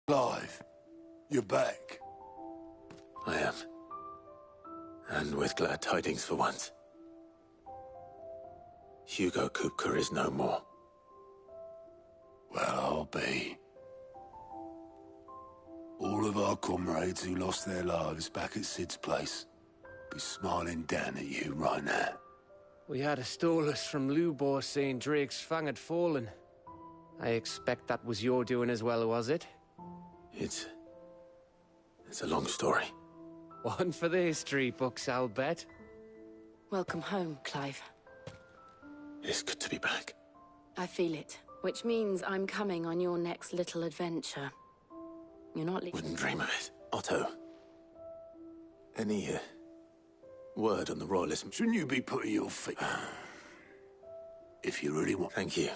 Clive, you're back. I am. And with glad tidings for once. Hugo Kupka is no more. Well, I'll be. All of our comrades who lost their lives back at Sid's place be smiling down at you right now. We had a stolus from Lubor saying Drake's Fang had fallen. I expect that was your doing as well, was it? It's a long story. One for the history books, I'll bet. Welcome home, Clive. It's good to be back. I feel it, which means I'm coming on your next little adventure. You're not leaving. Wouldn't dream of it. Otto. Any, word on the Royalism? Shouldn't you be putting your feet... if you really want... Thank you.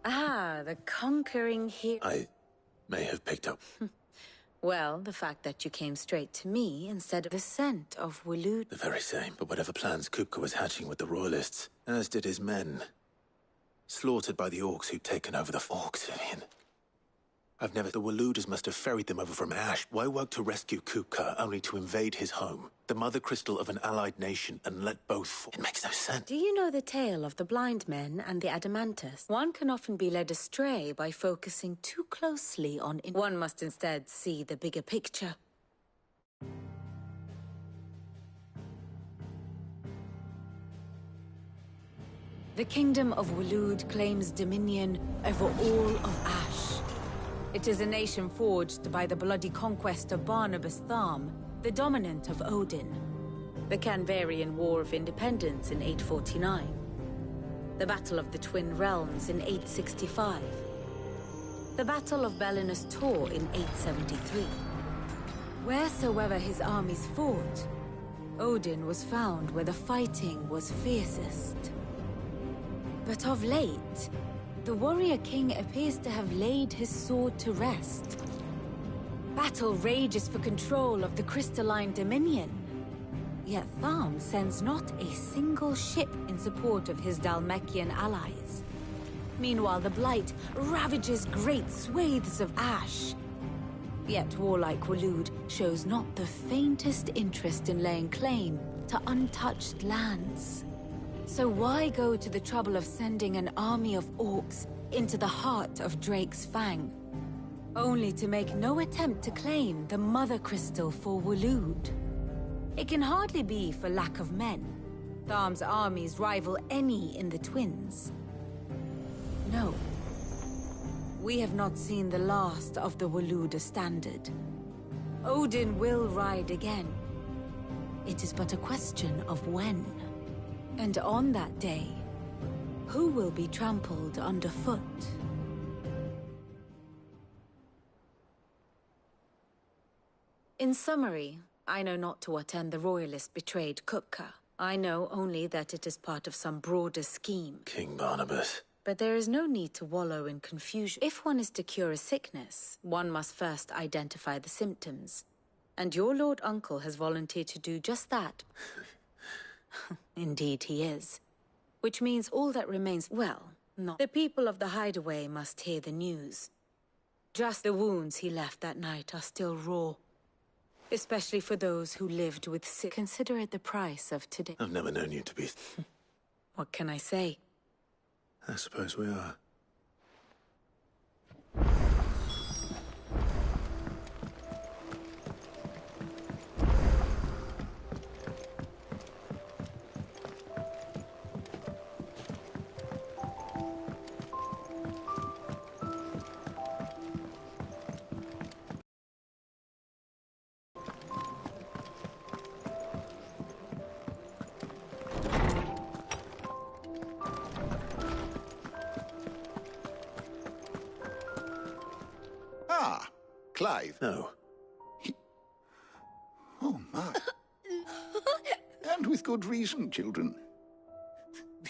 Ah, the conquering hero. I may have picked up. Well, the fact that you came straight to me instead of the scent of Waloed. The very same, but whatever plans Kupka was hatching with the Royalists, as did his men. Slaughtered by the Orcs who'd taken over the Orcs, Vivian. I've never... The Walooders must have ferried them over from Ash. Why work to rescue Kupka, only to invade his home? The mother crystal of an allied nation, and let both fall. It makes no sense. Do you know the tale of the blind men and the Adamantus? One can often be led astray by focusing too closely on... One must instead see the bigger picture. The Kingdom of Waloed claims dominion over all of Ash. It is a nation forged by the bloody conquest of Barnabas Tharm, the dominant of Odin. The Canvarian War of Independence in 849. The Battle of the Twin Realms in 865. The Battle of Belinus Tor in 873. Wheresoever his armies fought, Odin was found where the fighting was fiercest. But of late, the warrior king appears to have laid his sword to rest. Battle rages for control of the crystalline dominion. Yet Tharm sends not a single ship in support of his Dhalmekian allies. Meanwhile, the Blight ravages great swathes of Ash. Yet warlike Waloed shows not the faintest interest in laying claim to untouched lands. So why go to the trouble of sending an army of orcs into the heart of Drake's Fang, only to make no attempt to claim the Mother Crystal for Waloed? It can hardly be for lack of men. Tharm's armies rival any in the Twins. No. We have not seen the last of the Waloed standard. Odin will ride again. It is but a question of when. And on that day, who will be trampled underfoot? In summary, I know not to what end the Royalists betrayed Kupka. I know only that it is part of some broader scheme. King Barnabas. But there is no need to wallow in confusion. If one is to cure a sickness, one must first identify the symptoms. And your Lord Uncle has volunteered to do just that. Indeed he is. Which means all that remains, well, not. The people of the Hideaway must hear the news. Just the wounds he left that night are still raw. Especially for those who lived with sick. Consider it the price of today. I've never known you to be... What can I say? I suppose we are. Ah, Clive. No. Oh, my. And with good reason, children.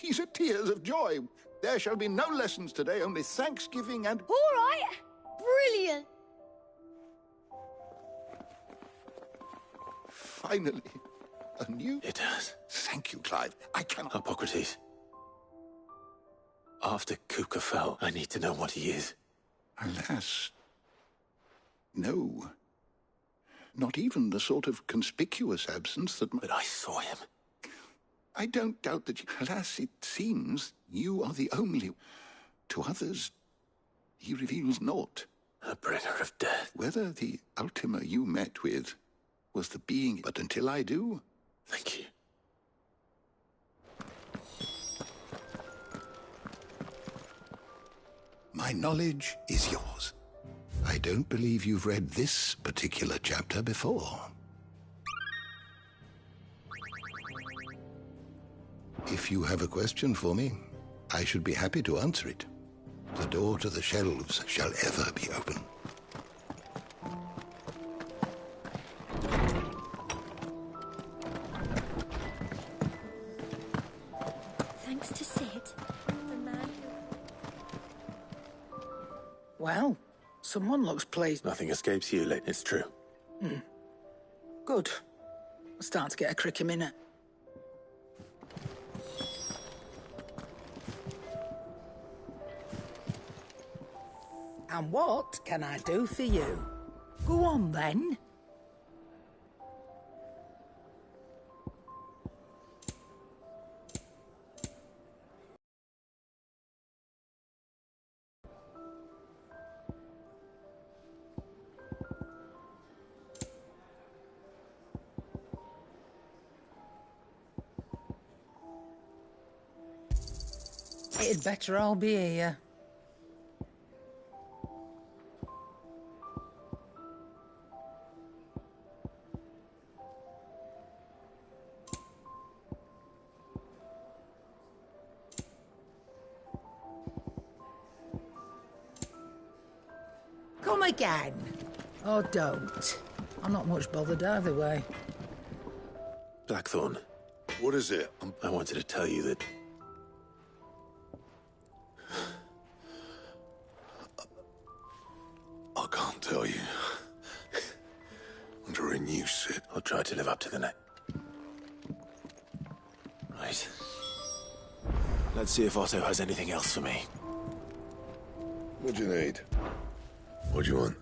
These are tears of joy. There shall be no lessons today, only Thanksgiving and... All right. Brilliant. Finally, a new... It has. Thank you, Clive. I cannot... Hippocrates. After Kupka fell, I need to know what he is. Alas, no. Not even the sort of conspicuous absence that... But I saw him. I don't doubt that... Alas, it seems you are the only... To others, he reveals naught. A bringer of death. Whether the Ultima you met with was the being... But until I do... Thank you. My knowledge is yours. I don't believe you've read this particular chapter before. If you have a question for me, I should be happy to answer it. The door to the shelves shall ever be open. Thanks to Sid, the man who... Well, someone looks pleased. Nothing escapes you, Lane. It's true. Good. I'm starting to get a crick a minute. And what can I do for you? Go on, then. It'd better all be here. Come again. Or don't. I'm not much bothered either way. Blackthorn, What is it? I wanted to tell you that... I can't tell you. Under a new Sid. I'll try to live up to the name. Right. Let's see if Otto has anything else for me. What do you need? What do you want?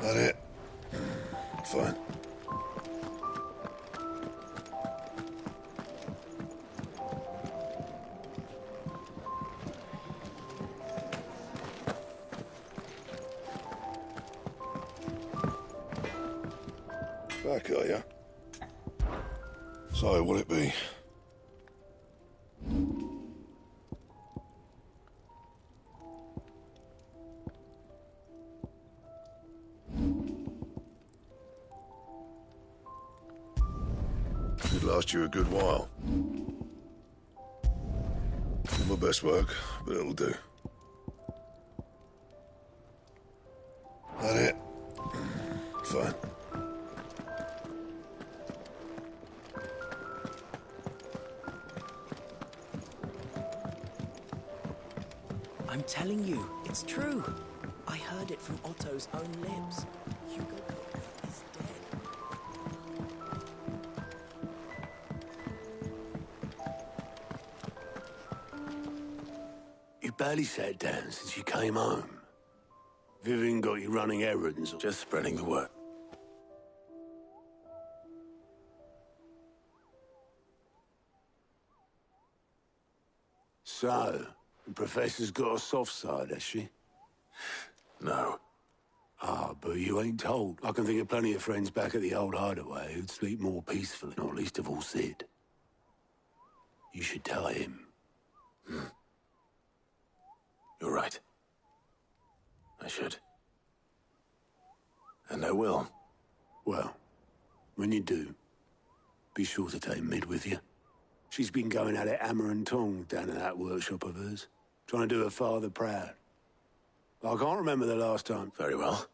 That it? Fine. Back, are ya? So, what'll it be? Could last you a good while. Not my best work, but it'll do. That it? Fine. telling you, it's true. I heard it from Otto's own lips. Hugo Cook is dead. You barely sat down since you came home. Vivian got you running errands. Just spreading the word. So, the Professor's got a soft side, has she? No. Ah, but you ain't told. I can think of plenty of friends back at the old hideaway who'd sleep more peacefully, not least of all Sid. You should tell him. You're right. I should. And I will. Well, when you do, be sure to take Mid with you. She's been going at it hammer and tongs down in that workshop of hers, trying to do her father proud. But I can't remember the last time. Very well.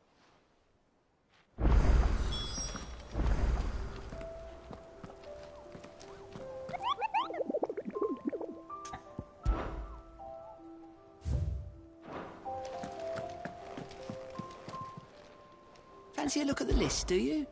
Fancy a look at the list, do you?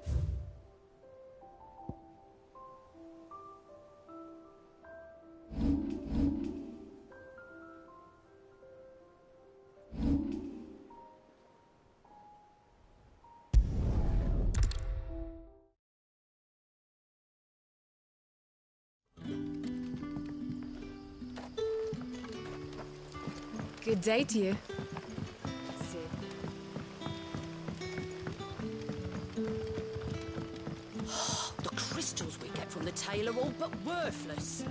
Good day to you. The crystals we get from the tail are all but worthless.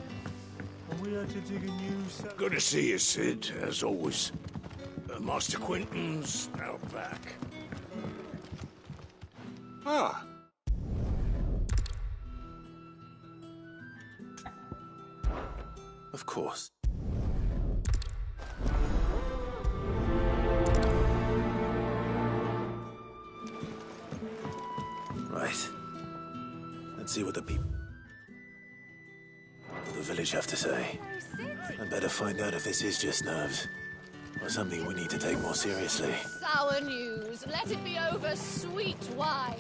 We had to dig a new cell. Good to see you, Sid, as always. Master Quentin's out back. Ah. Of course. Right. Let's see what the people of the village have to say. I'd better find out if this is just nerves, or something we need to take more seriously. Sour news. Let it be over sweet wine.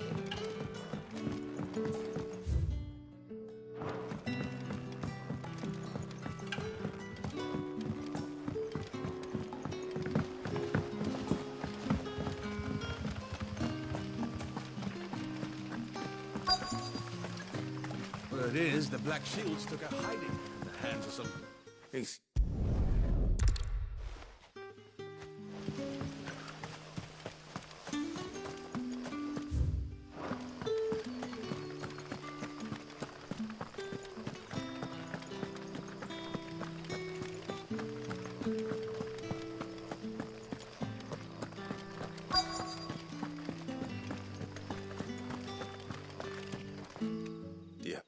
Word is, the Black Shields took a hiding in the hands of some... He's... Yeah.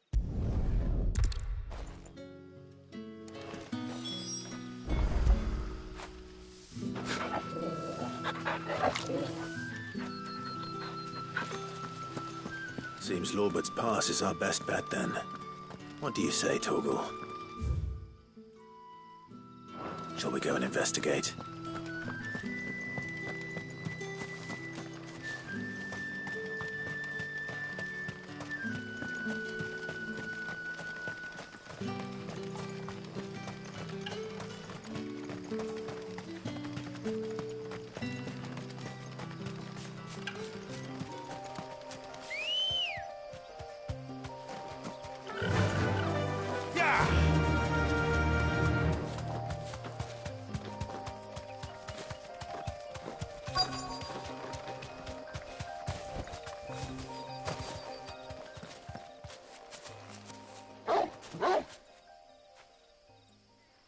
Seems Lorbert's Pass is our best bet, then. What do you say, Torgal? Shall we go and investigate?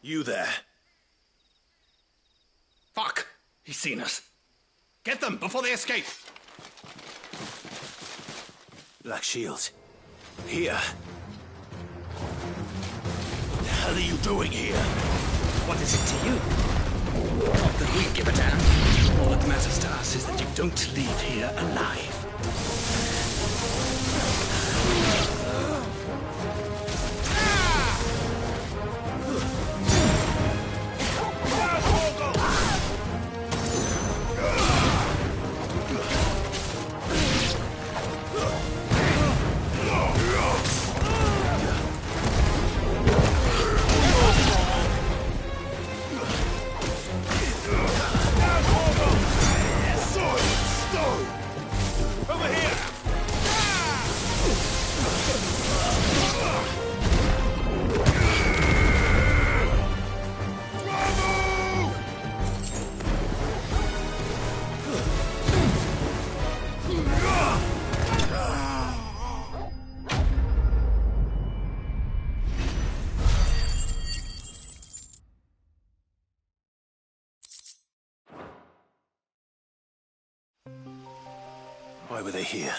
You there. Fuck! He's seen us. Get them before they escape! Black Shields. Here. What the hell are you doing here? What is it to you? Not that we give a damn. All that matters to us is that you don't leave here alive. Over here! Why were they here?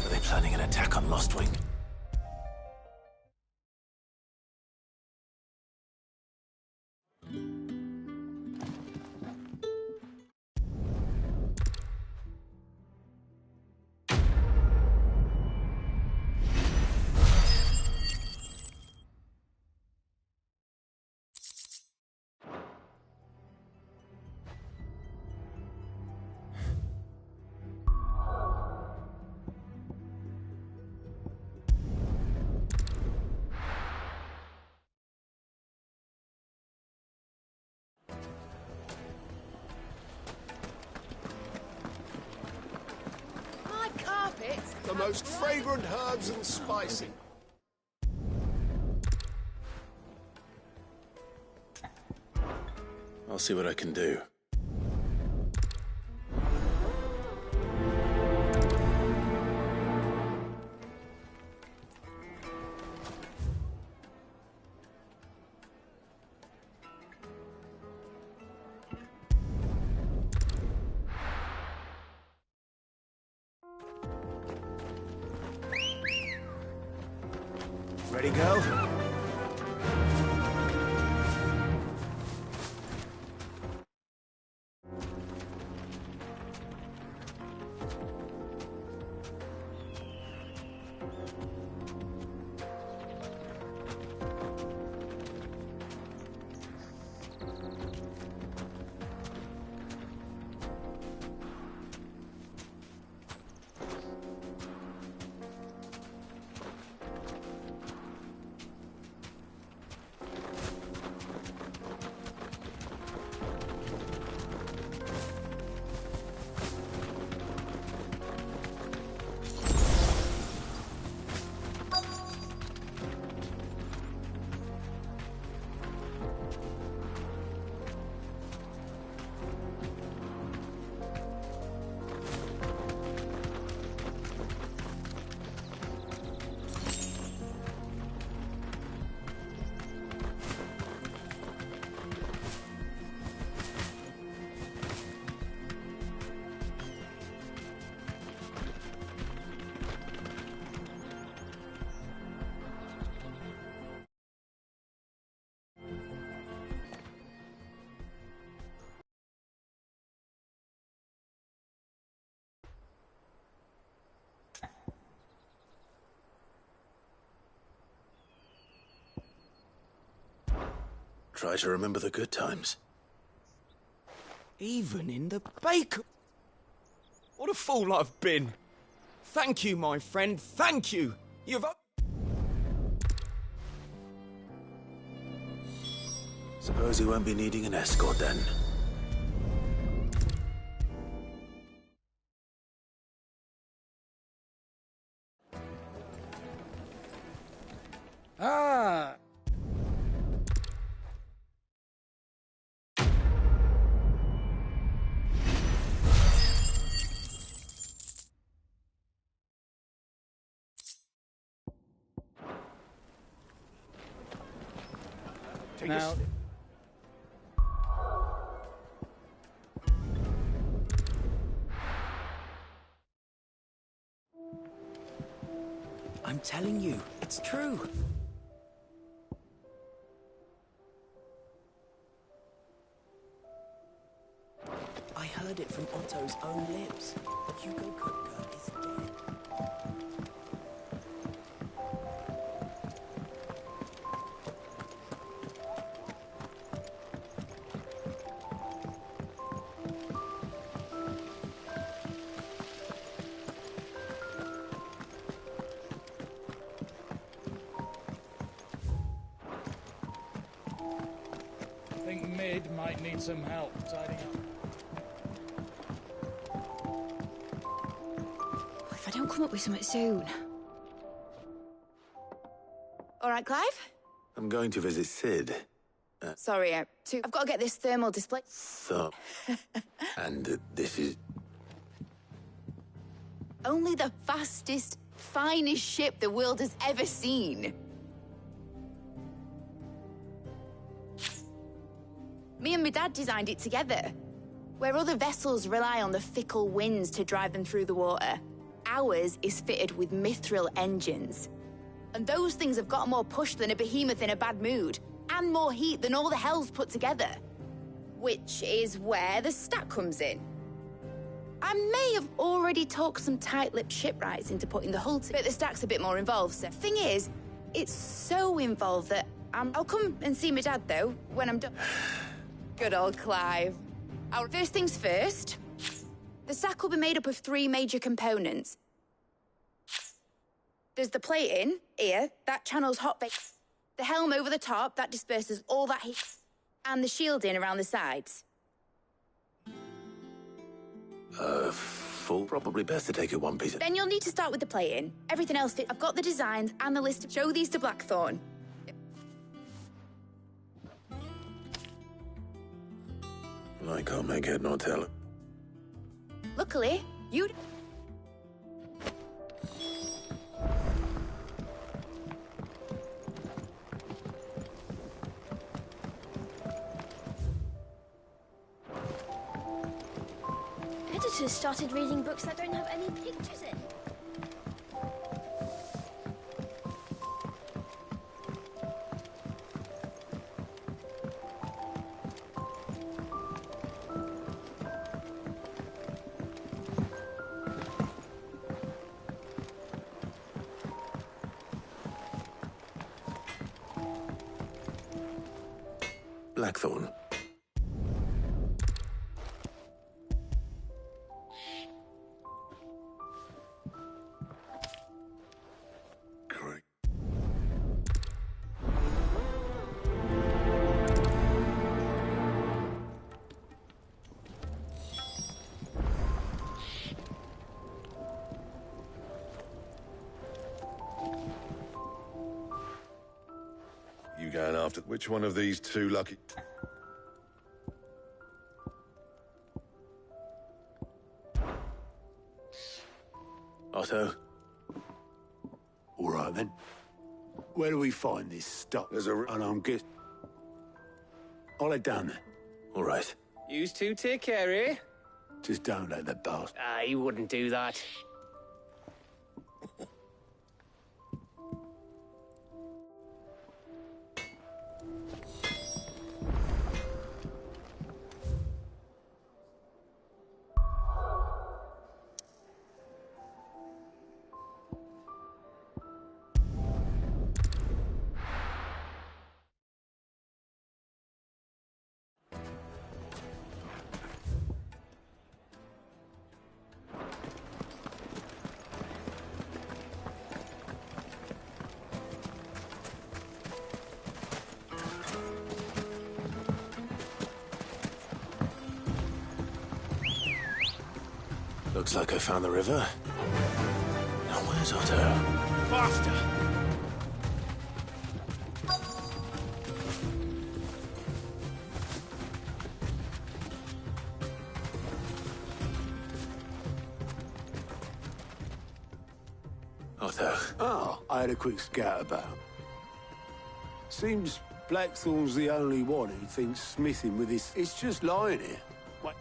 Were they planning an attack on Lostwing? The most fragrant herbs and spices. I'll see what I can do. Ready, go? Try to remember the good times. Even in the baker... What a fool I've been. Thank you, my friend, thank you. You've... Suppose you won't be needing an escort then. Ah! Now... I'm telling you, it's true. I heard it from Otto's own lips. Hugo Kupka is dead. I think Mid might need some help tidying up. don't come up with something soon. All right, Clive? I'm going to visit Sid. Sorry, I've got to get this thermal display. So... and this is... Only the fastest, finest ship the world has ever seen. Me and my dad designed it together. Where other vessels rely on the fickle winds to drive them through the water, ours is fitted with mithril engines. And those things have got more push than a behemoth in a bad mood, and more heat than all the hells put together. Which is where the stack comes in. I may have already talked some tight-lipped shipwrights into putting the hull together, but the stack's a bit more involved, so... Thing is, it's so involved that I'll come and see my dad, though, when I'm done. Good old Clive. First things first, the stack will be made up of 3 major components. There's the plating, here, that channels hot bait. The helm over the top, that disperses all that heat. And the shielding around the sides. Full? Probably best to take it one piece. Then you'll need to start with the plating. Everything else fits. I've got the designs and the list. Show these to Blackthorn. I can't make head nor tail. Luckily, you... Editors started reading books that don't have any pictures in. Blackthorn. Great. You going after which one of these 2 lucky... Otto? All right, then. Where do we find this stuff? There's a... And I'm good. I'll head down there. All right. Yous two take care, eh? Just don't let the bastard... He wouldn't do that. Looks like I found the river. Now where's Otto? Faster! Otto. Oh, I had a quick scout about. Seems Blackthorn's the only one who thinks smithing with this... It's just lying here. What?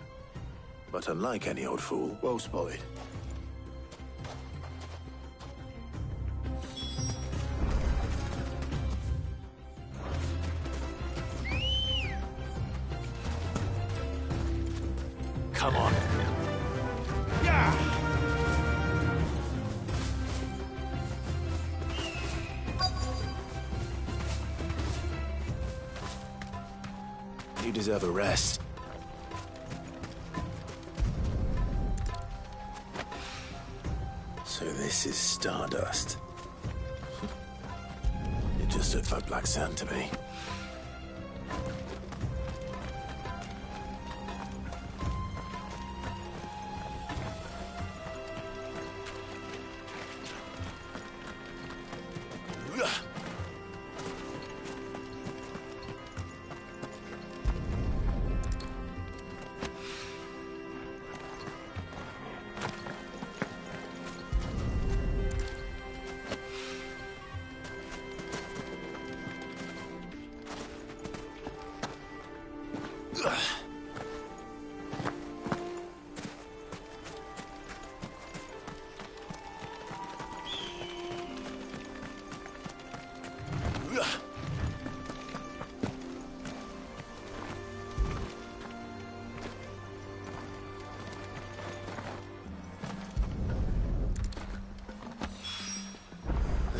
But unlike any old fool... Well spotted. Come on. Yeah! You deserve a rest. So this is Stardust. It just looks like black sand to me.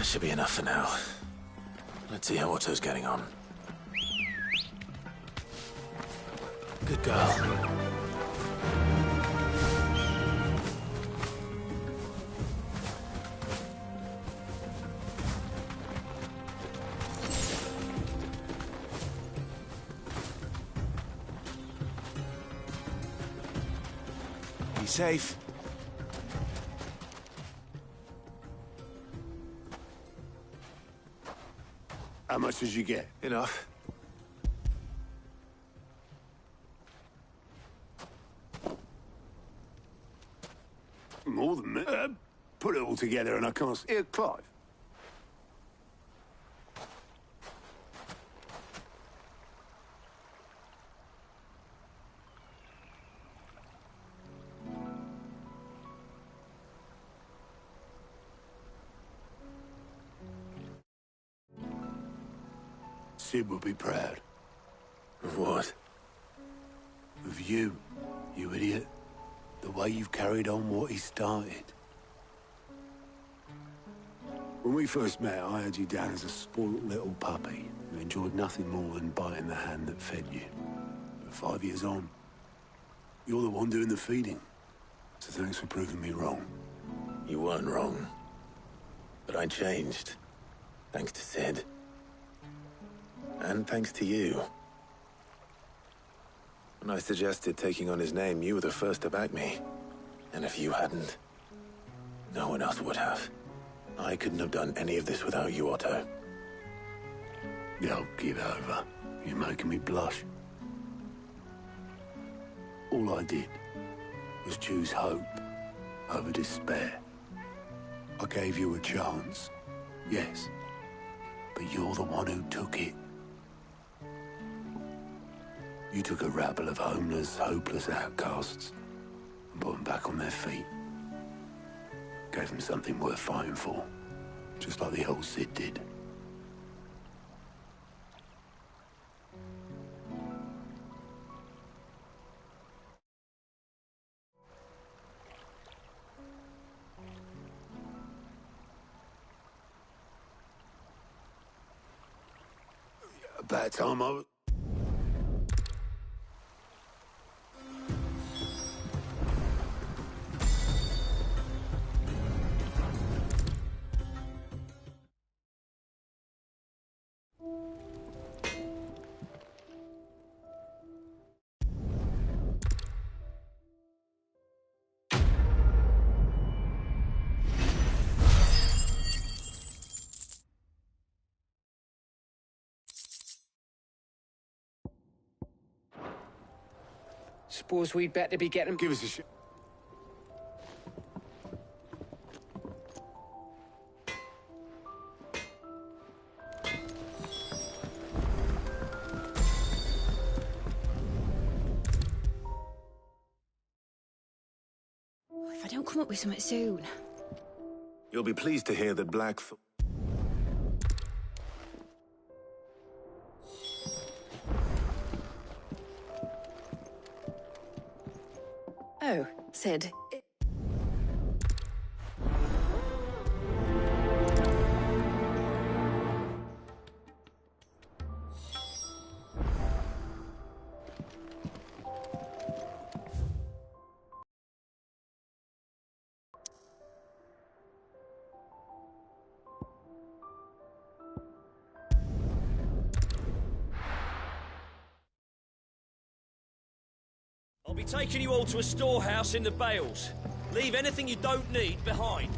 That should be enough for now. Let's see how Otto's getting on. Good girl. Be safe. How much did you get? Enough. More than me. Put it all together and I can't... Here, Clive. Sid will be proud. Of what? Of you, you idiot. The way you've carried on what he started. When we first met, I had you down as a spoilt little puppy who enjoyed nothing more than biting the hand that fed you. But 5 years on, you're the one doing the feeding. So thanks for proving me wrong. You weren't wrong. But I changed. Thanks to Sid. And thanks to you. When I suggested taking on his name, you were the first to back me. And if you hadn't, no one else would have. I couldn't have done any of this without you, Otto. Yo, give over. You're making me blush. All I did was choose hope over despair. I gave you a chance, yes, but you're the one who took it. You took a rabble of homeless, hopeless outcasts and put them back on their feet. Gave them something worth fighting for, just like the old Sid did. About time I was... Suppose we'd better be getting... Give us a shot. If I don't come up with something soon... You'll be pleased to hear that Blackthorn... Oh, Sid. I'll be taking you all to a storehouse in the Bales. Leave anything you don't need behind.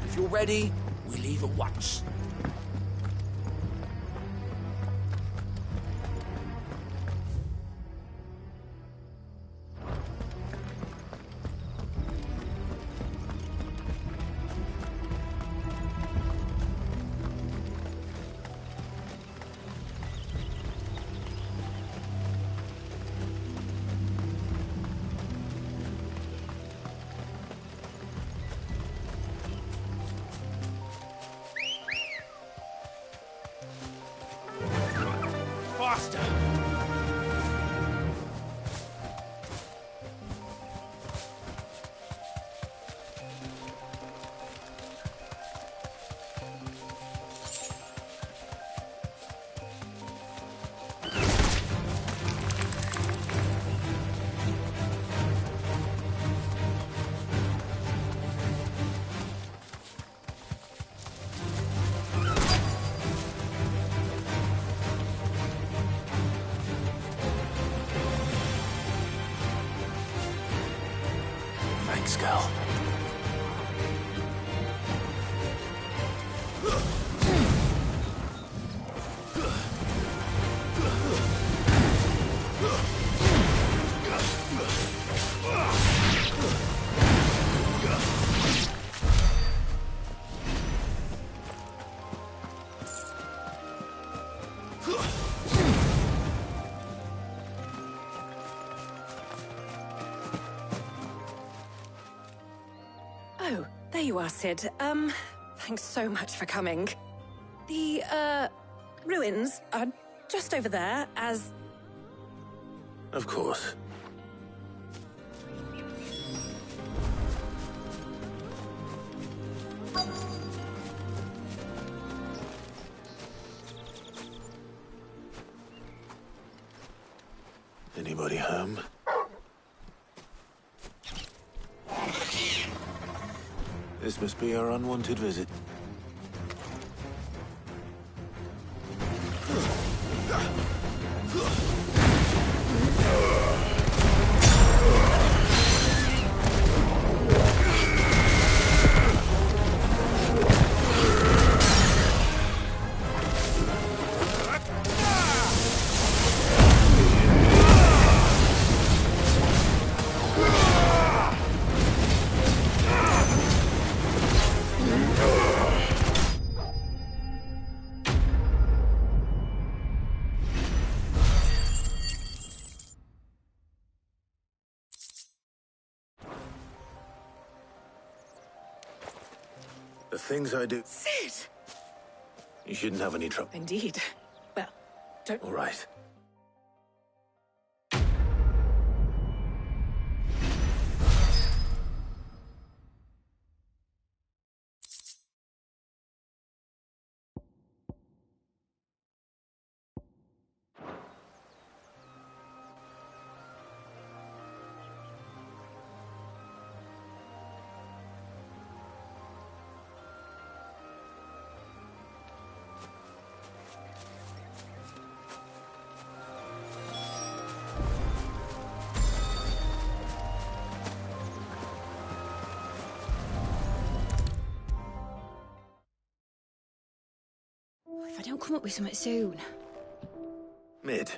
If you're ready, we leave at once. faster! Thanks, girl. Oh, there you are, Cid. Thanks so much for coming. The, ruins are just over there, as... Of course. Anybody home? This must be our unwanted visit. The things I do... Cid! You shouldn't have any trouble. Indeed. Well, don't... All right. If I don't come up with something soon. Mid.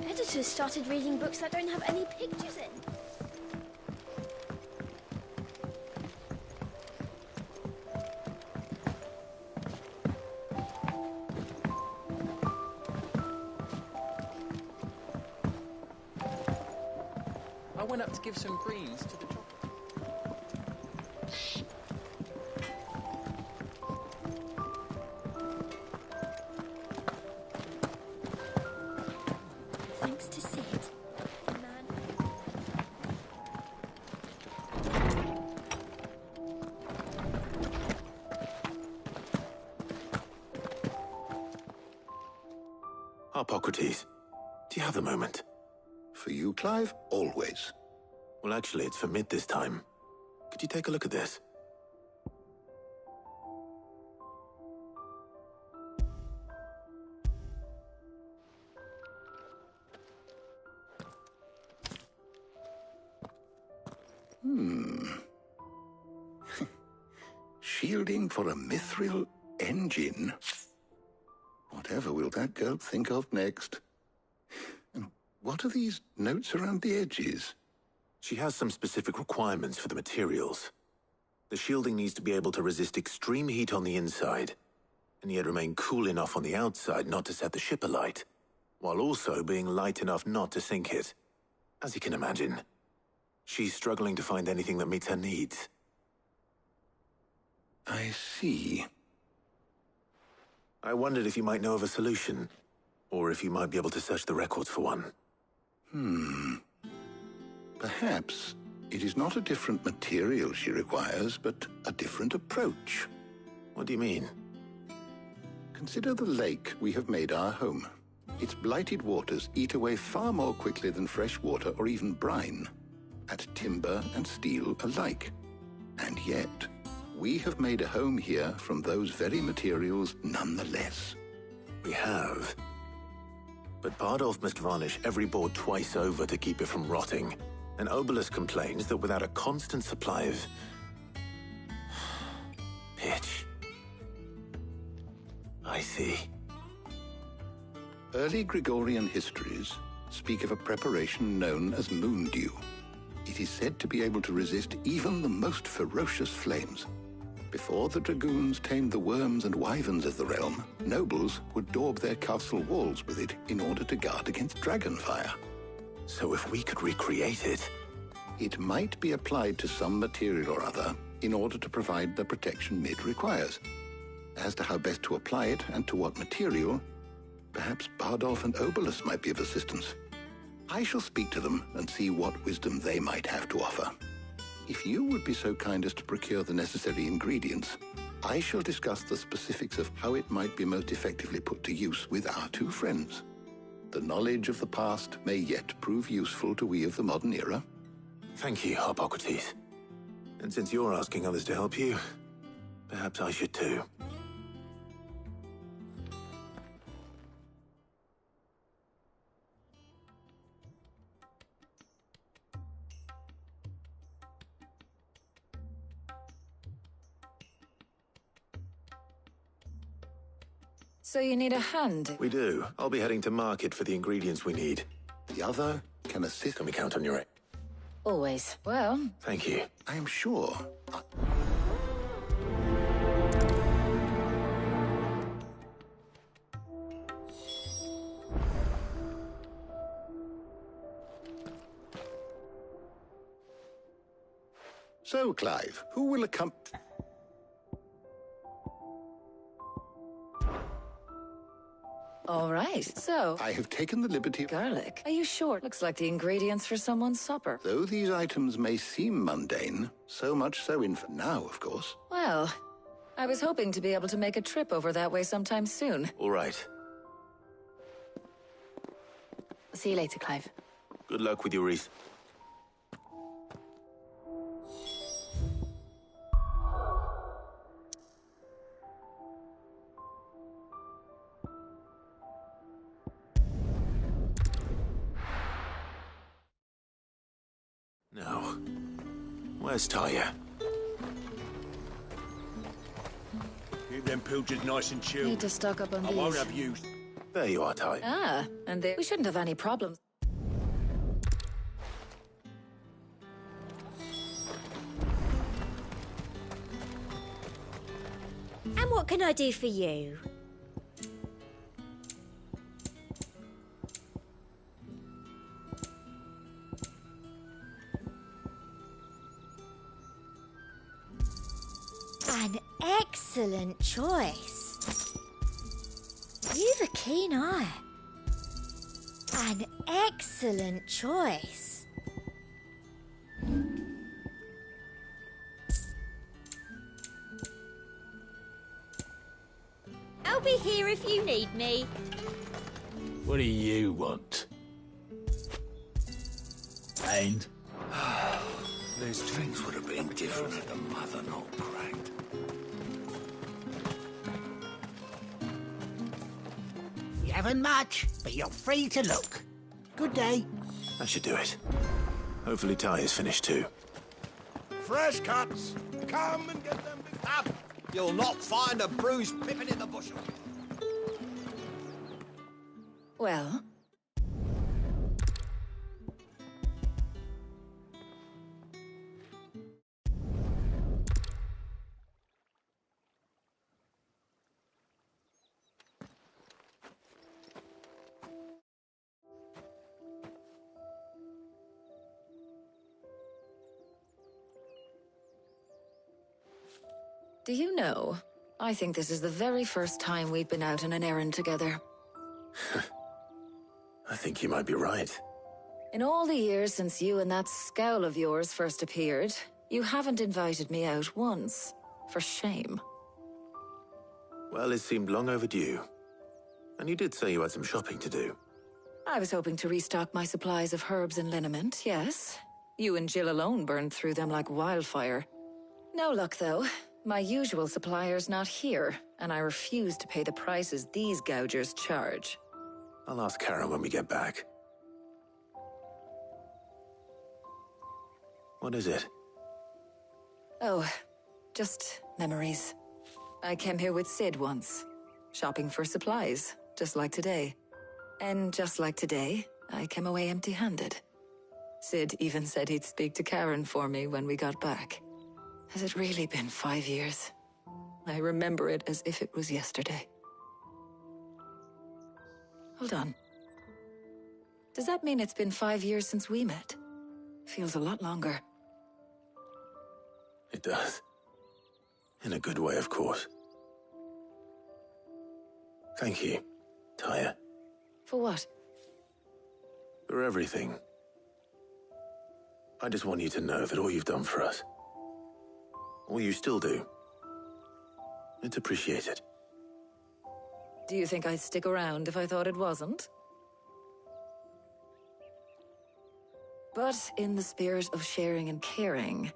Editors started reading books that don't have any pictures in. I went up to give some greens to the chopper. Harpocrates, do you have a moment? For you, Clive, always. Well, actually, it's for Mid this time. Could you take a look at this? Shielding for a mithril engine? Whatever will that girl think of next? And what are these notes around the edges? She has some specific requirements for the materials. The shielding needs to be able to resist extreme heat on the inside, and yet remain cool enough on the outside not to set the ship alight, while also being light enough not to sink it. As you can imagine, she's struggling to find anything that meets her needs. I see. I wondered if you might know of a solution, or if you might be able to search the records for one. Perhaps it is not a different material she requires, but a different approach. What do you mean? Consider the lake we have made our home. Its blighted waters eat away far more quickly than fresh water or even brine, at timber and steel alike. And yet, we have made a home here from those very materials nonetheless. We have. But Bardolph must varnish every board twice over to keep it from rotting. And Obolus complains that without a constant supply of pitch. I see. Early Gregorian histories speak of a preparation known as moondew. It is said to be able to resist even the most ferocious flames. Before the dragoons tamed the worms and wyverns of the realm, nobles would daub their castle walls with it in order to guard against dragonfire. So if we could recreate it... It might be applied to some material or other in order to provide the protection Mid requires. As to how best to apply it and to what material, perhaps Bardolph and Obolus might be of assistance. I shall speak to them and see what wisdom they might have to offer. If you would be so kind as to procure the necessary ingredients, I shall discuss the specifics of how it might be most effectively put to use with our two friends. The knowledge of the past may yet prove useful to we of the modern era. Thank you, Harpocrates. And since you're asking others to help you, perhaps I should too. So you need a hand? We do. I'll be heading to market for the ingredients we need. The other can assist. Can we count on your aid? Always. Well... Thank you. I am sure. So, Clive, who will accompany... All right, so... I have taken the liberty... Garlic? Are you sure? Looks like the ingredients for someone's supper. Though these items may seem mundane, so much so in for now, of course. Well, I was hoping to be able to make a trip over that way sometime soon. All right. See you later, Clive. Good luck with your wreath. Now, where's Talia? Keep them pilgers nice and chilled. Need to stock up on I these. won't have use. There you are, Talia. Ah, and we shouldn't have any problems. And what can I do for you? An excellent choice. You've a keen eye. An excellent choice. I'll be here if you need me. What do you want? And? These things would have been different had the mother not cracked. You haven't much, but you're free to look. Good day. That should do it. Hopefully Ty is finished too. Fresh cuts! Come and get them up! You'll not find a bruised pippin in the bushel. Well? Do you know, I think this is the very first time we've been out on an errand together. I think you might be right. In all the years since you and that scowl of yours first appeared, you haven't invited me out once. For shame. Well, it seemed long overdue. And you did say you had some shopping to do. I was hoping to restock my supplies of herbs and liniment, yes. You and Jill alone burned through them like wildfire. No luck, though. My usual supplier's not here, and I refuse to pay the prices these gougers charge. I'll ask Karen when we get back. What is it? Oh, just memories. I came here with Sid once, shopping for supplies, just like today. And just like today, I came away empty-handed. Sid even said he'd speak to Karen for me when we got back. Has it really been 5 years? I remember it as if it was yesterday. Hold on. Does that mean it's been 5 years since we met? Feels a lot longer. It does. In a good way, of course. Thank you, Tyre. For what? For everything. I just want you to know that all you've done for us, all you still do, it's appreciated. Do you think I'd stick around if I thought it wasn't? But in the spirit of sharing and caring,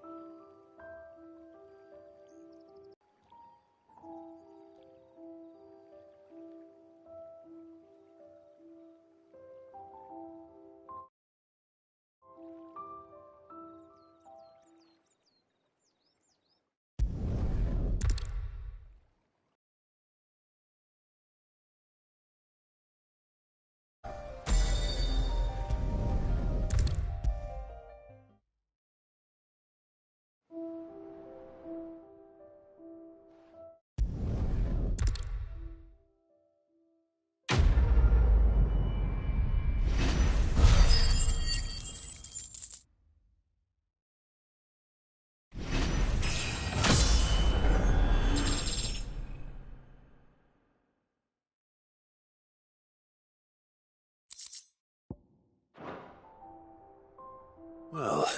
Well,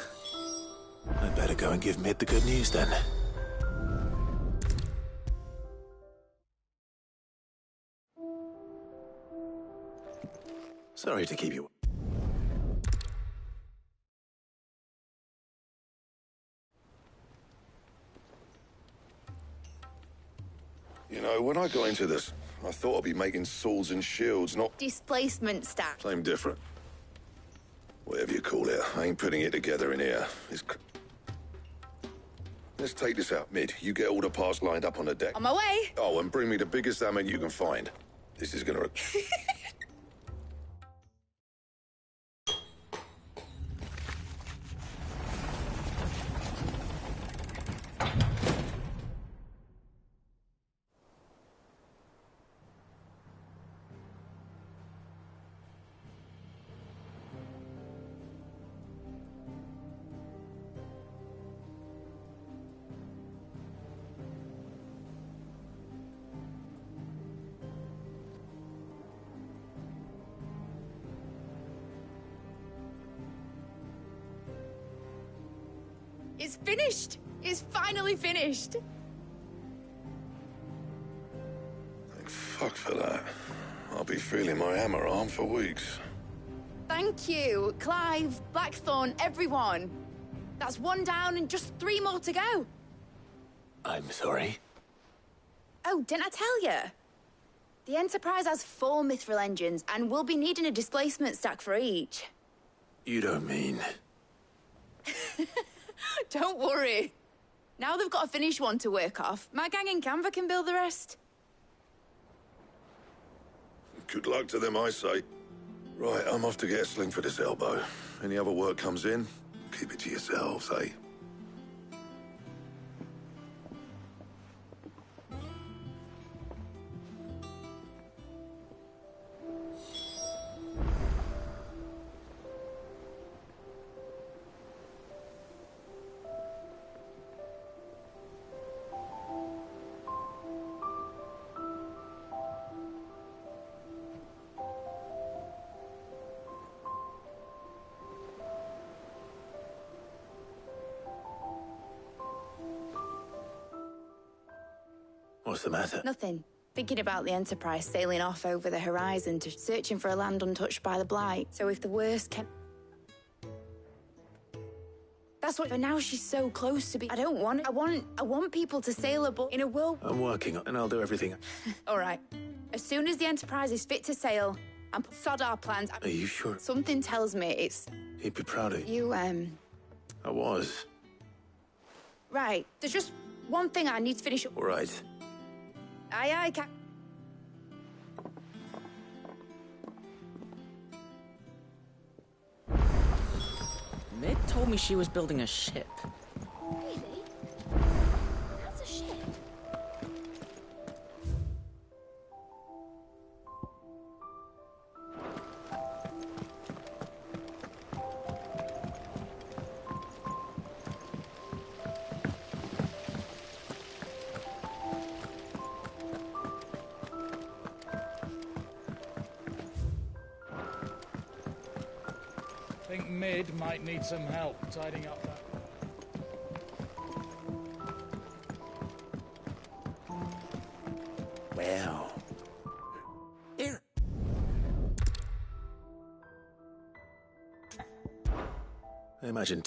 I'd better go and give Mid the good news then. Sorry to keep you. You know, when I got into this, I thought I'd be making swords and shields, not Displacement staff. same different. Whatever you call it, I ain't putting it together in here. Let's take this out, Mid. You get all the parts lined up on the deck. On my way. Oh, and bring me the biggest hammer you can find. This is gonna... It's finished. It's finally finished. Thank fuck for that. I'll be feeling my hammer arm for weeks. Thank you, Clive, Blackthorn, everyone. That's one down and just 3 more to go. I'm sorry. Oh, didn't I tell you? The Enterprise has 4 mithril engines, and we'll be needing a displacement stack for each. You don't mean... Don't worry. Now they've got a finished one to work off, my gang in Canva can build the rest. Good luck to them, I say. Right, I'm off to get a sling for this elbow. Any other work comes in, keep it to yourselves, eh? What's the matter? Nothing. Thinking about the Enterprise sailing off over the horizon to searching for a land untouched by the Blight. So if the worst can... That's what... But now she's so close to be... I don't want it. I want people to sail a boat in a world... I'm working on it, and I'll do everything. All right. As soon as the Enterprise is fit to sail, and sod our plans... Are you sure? Something tells me it's... He'd be proud of you. You, I was. Right. There's just one thing I need to finish up. All right. Aye, aye, Cap. Mid told me she was building a ship. Really? That's a ship. I think Mid might need some help tidying up that. Well. Here. I imagine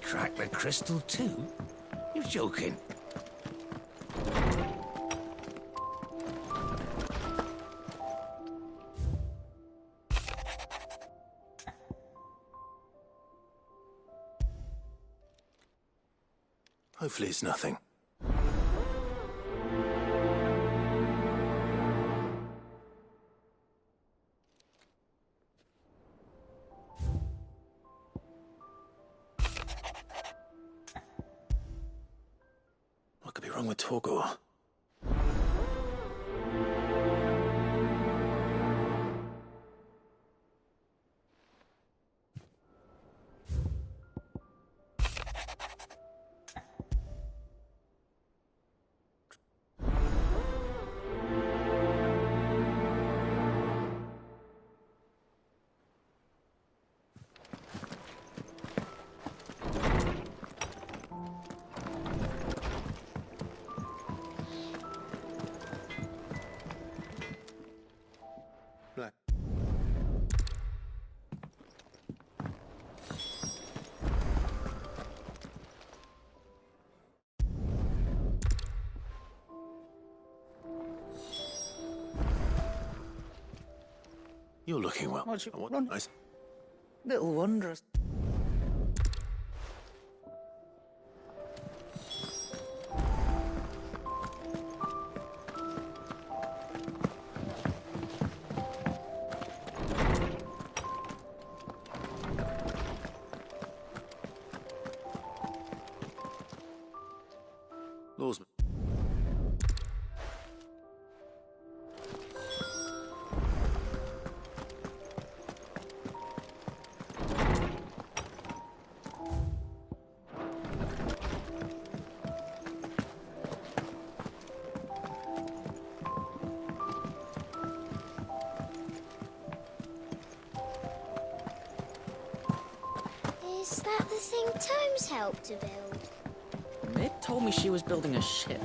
Crack the crystal too? You're joking. hopefully it's nothing. What could be wrong with Torgor? Black. You're looking well. What's your What? run? Nice. Little wondrous. Lawsman. Is that the thing Tomes helped to build? Mid told me she was building a ship.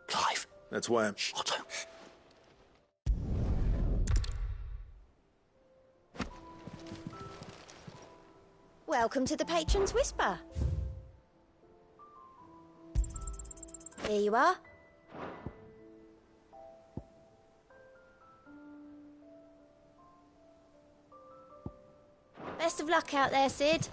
Clive. That's why I'm... Otto. Welcome to the Patron's Whisper. Here you are. Best of luck out there, Sid.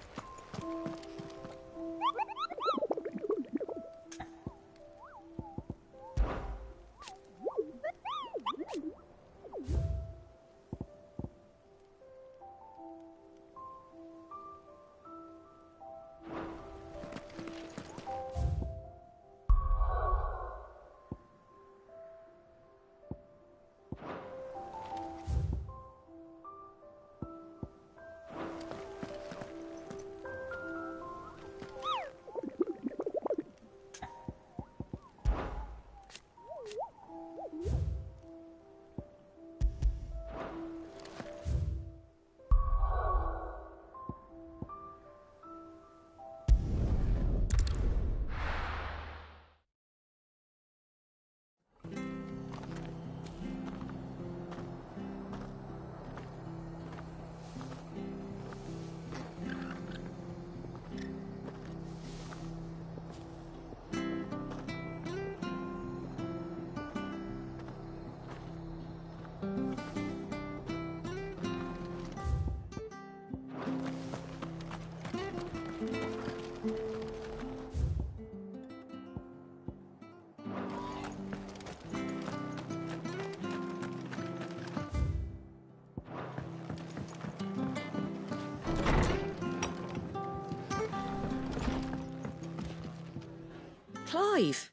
Clive.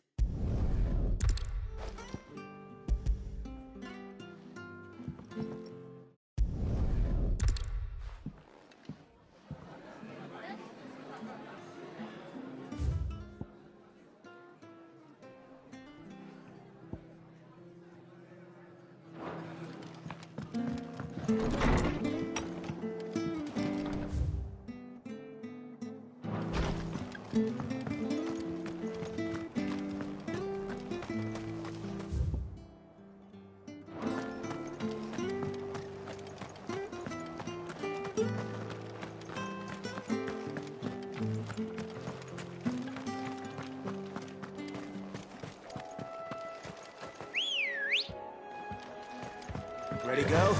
Ready, go?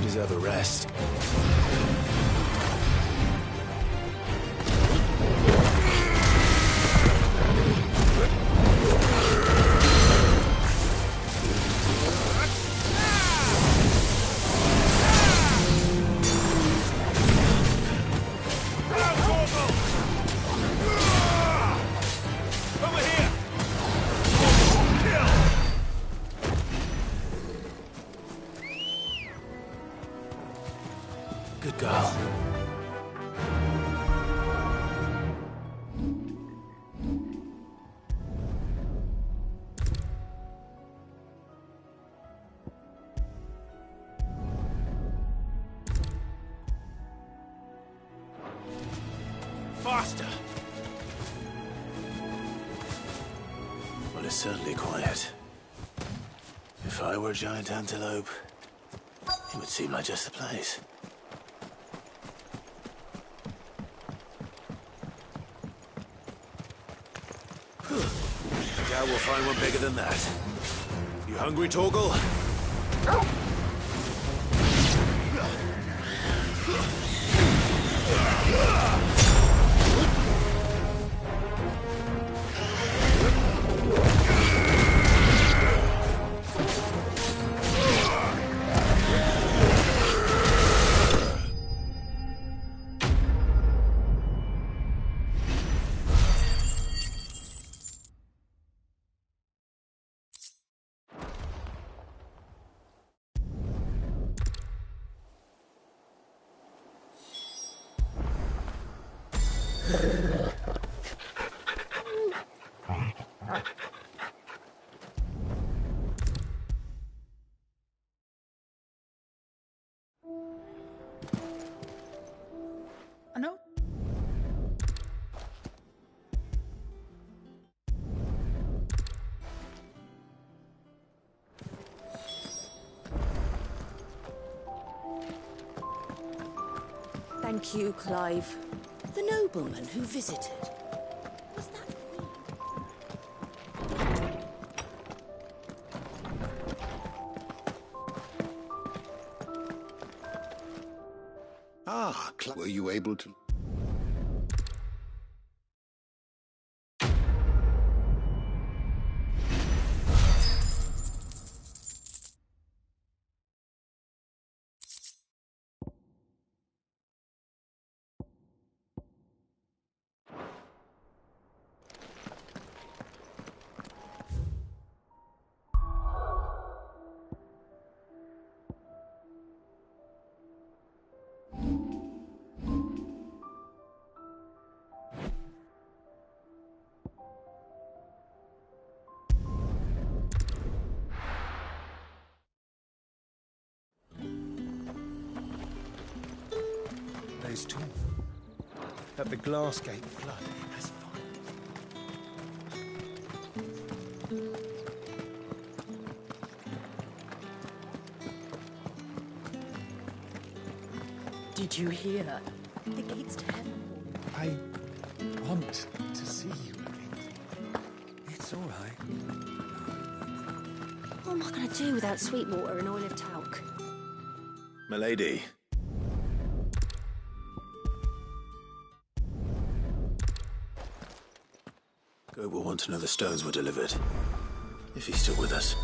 Deserve a rest. Good girl. Faster! Well, it's certainly quiet. If If I were a giant antelope, it would seem like just the place. Doubt we'll find one bigger than that. You hungry, Torgal? I know. Thank you, Clive. The nobleman who visited. Was that Ah, were you able to... There's two. At the Glass Gate flood. That's fine. Did you hear? The gates to heaven. I want to see you again. It's all right. What am I going to do without Sweetwater and Oil of Talc? Milady. Gob will want to know the stones were delivered. If he's still with us.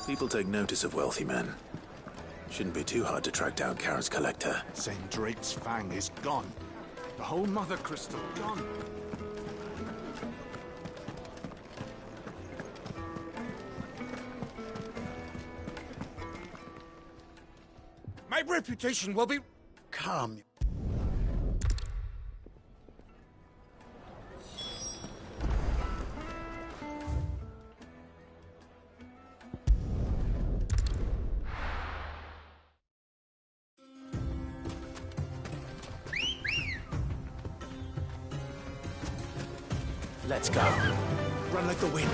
People take notice of wealthy men. Shouldn't be too hard to track down Karen's collector. Drake's fang is gone. The whole Mother Crystal gone. My reputation will be... Calm. Let's go. Run like the wind.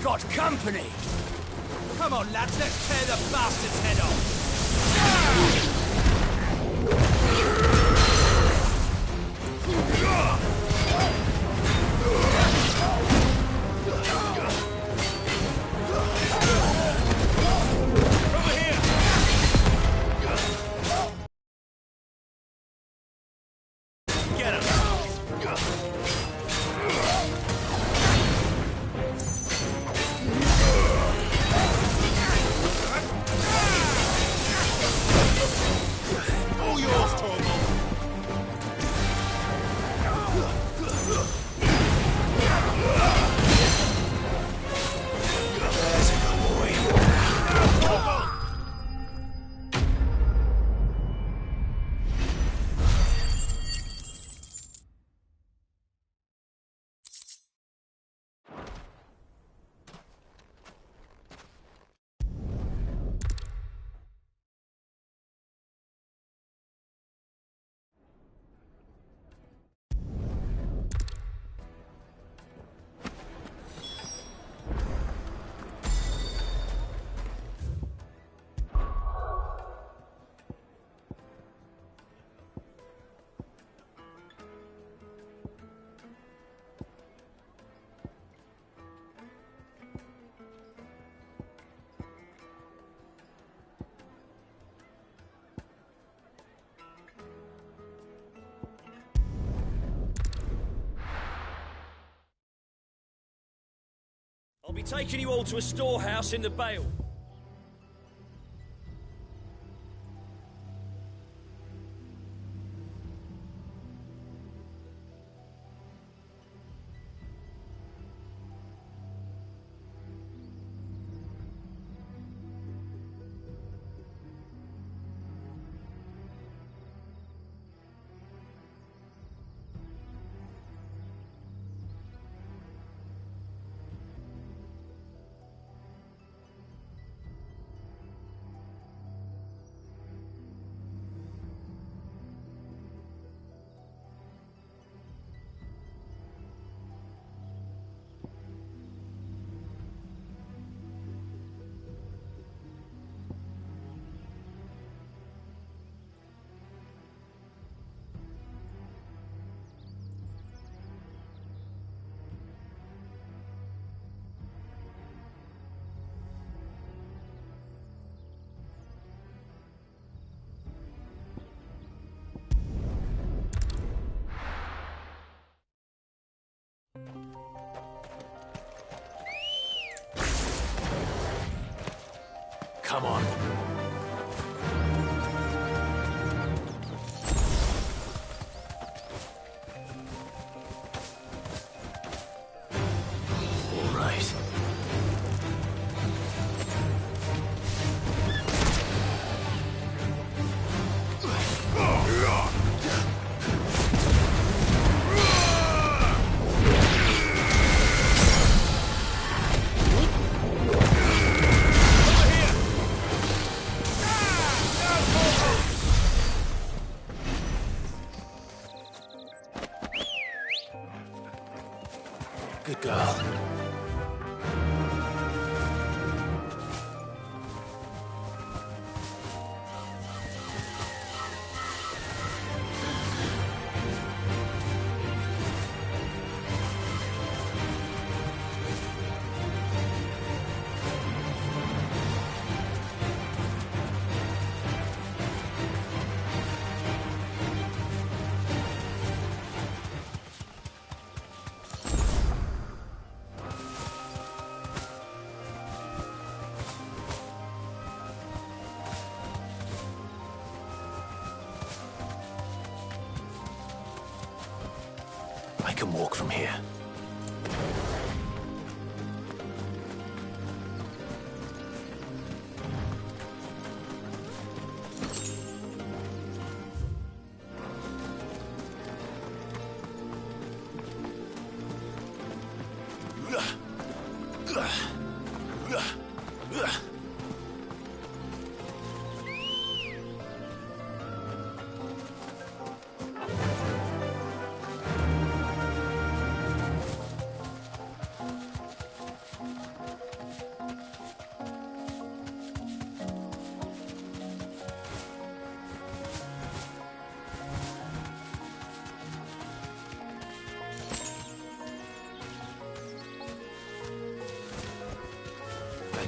got company! Come on, lads, let's tear the bastard's head off! I'll be taking you all to a storehouse in the Vale. Come on. All right. Good girl. I can walk from here.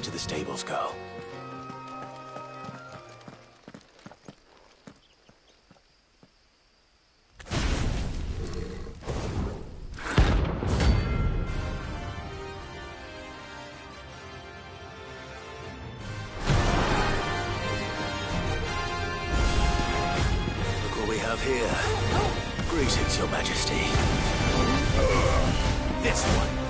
back to the stables, girl. Here. Greetings, Your Majesty. This one.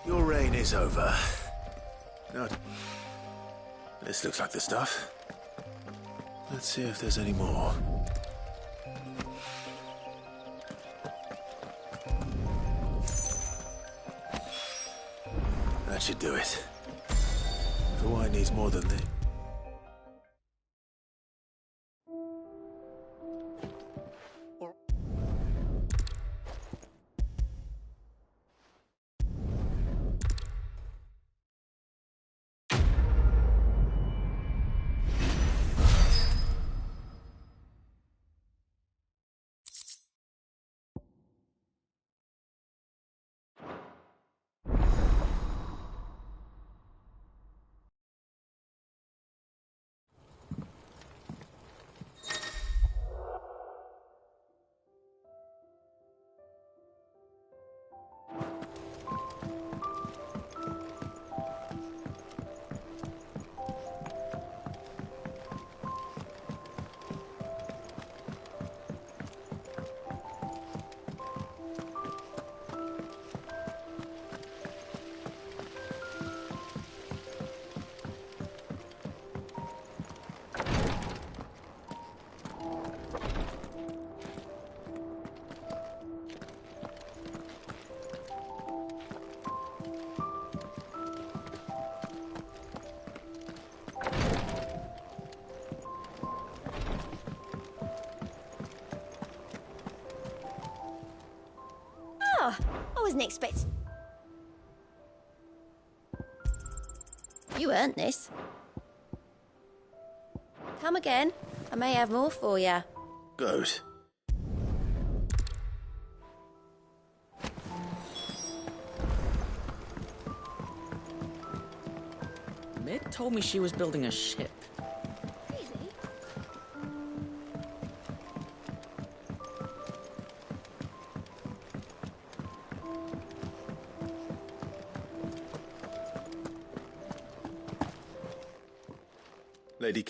Your reign is over. No, this looks like the stuff. Let's see if there's any more. That should do it. The wine needs more than this. I wasn't expecting... You earned this. Come again. I may have more for you. Good. Mid told me she was building a ship. Lady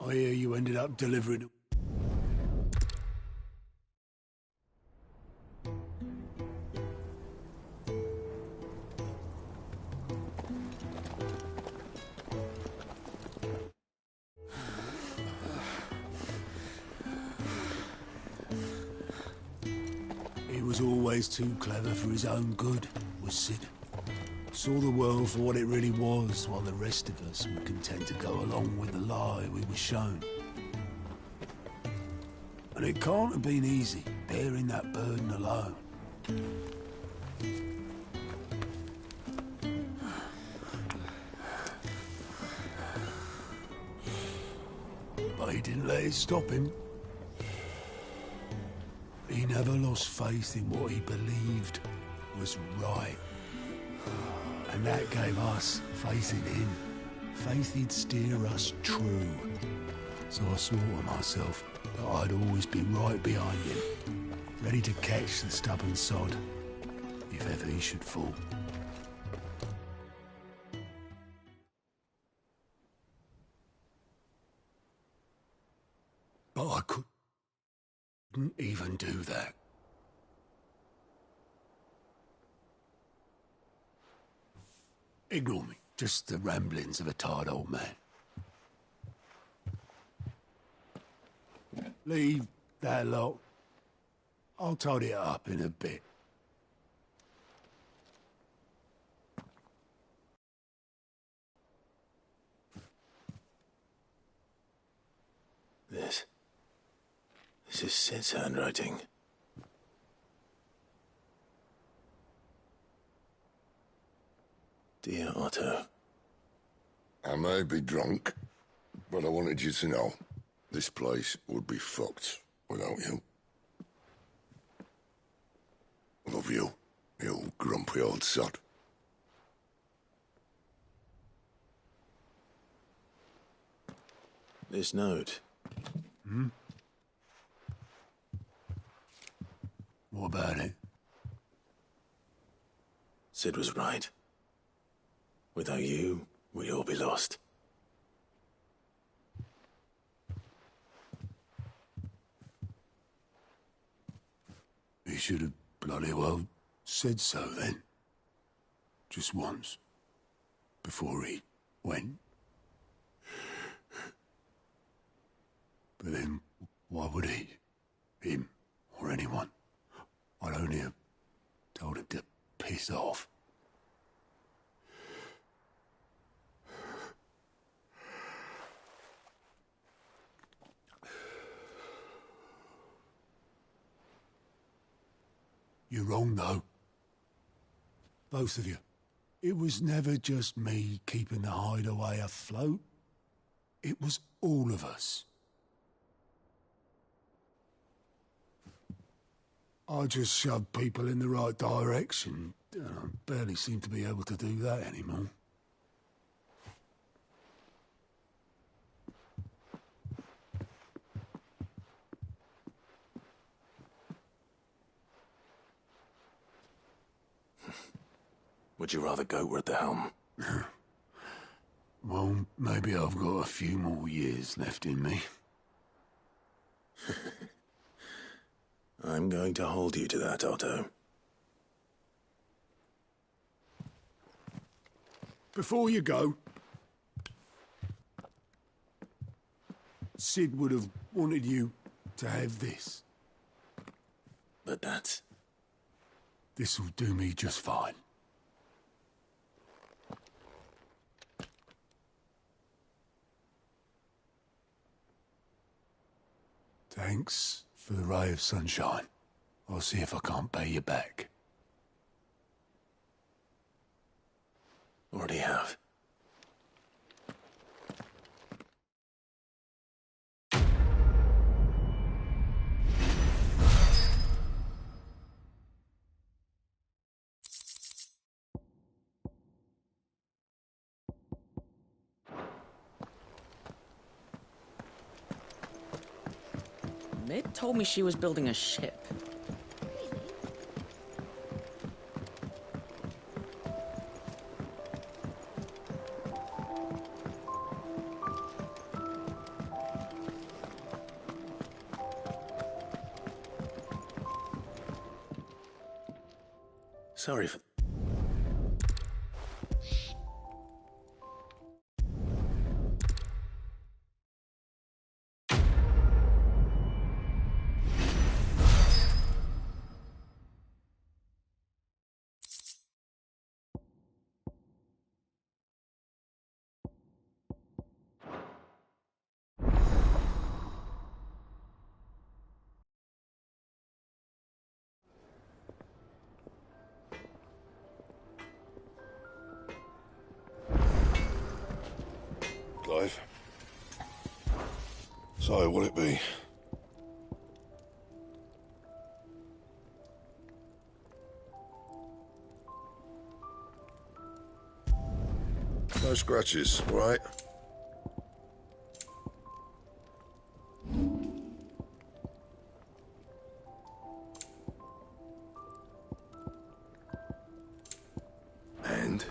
I hear you ended up delivering... He was always too clever for his own good, was Sid. Saw the world for what it really was, while the rest of us were content to go along with the lie we were shown. And it can't have been easy, bearing that burden alone. didn't let it stop him. He never lost faith in what he believed was right. And that gave us faith in him. Faith he'd steer us true. So I swore to myself that I'd always be right behind him, ready to catch the stubborn sod, if ever he should fall. But I couldn't even do that. Ignore me. Just the ramblings of a tired old man. Leave that lot. I'll tidy it up in a bit. This is Sid's handwriting. Dear Otto. I may be drunk, but I wanted you to know this place would be fucked without you. I love you, you grumpy old sod. This note. Hmm? What about it? Sid was right. Without you, we'd all be lost. He should have bloody well said so then. Just once. Before he went. But then, why would he? Him, or anyone? I'd only have told him to piss off. You're wrong, though. Both of you. It was never just me keeping the hideaway afloat. It was all of us. I just shoved people in the right direction. I barely seem to be able to do that anymore. Would you rather go at the helm? Well, maybe I've got a few more years left in me. I'm going to hold you to that, Otto. Before you go, Sid would have wanted you to have this. But that's... This'll do me just fine. Thanks for the ray of sunshine. I'll see if I can't pay you back. Already have. Mid told me she was building a ship. Sorry for... So, what'll it be? No scratches, right? And?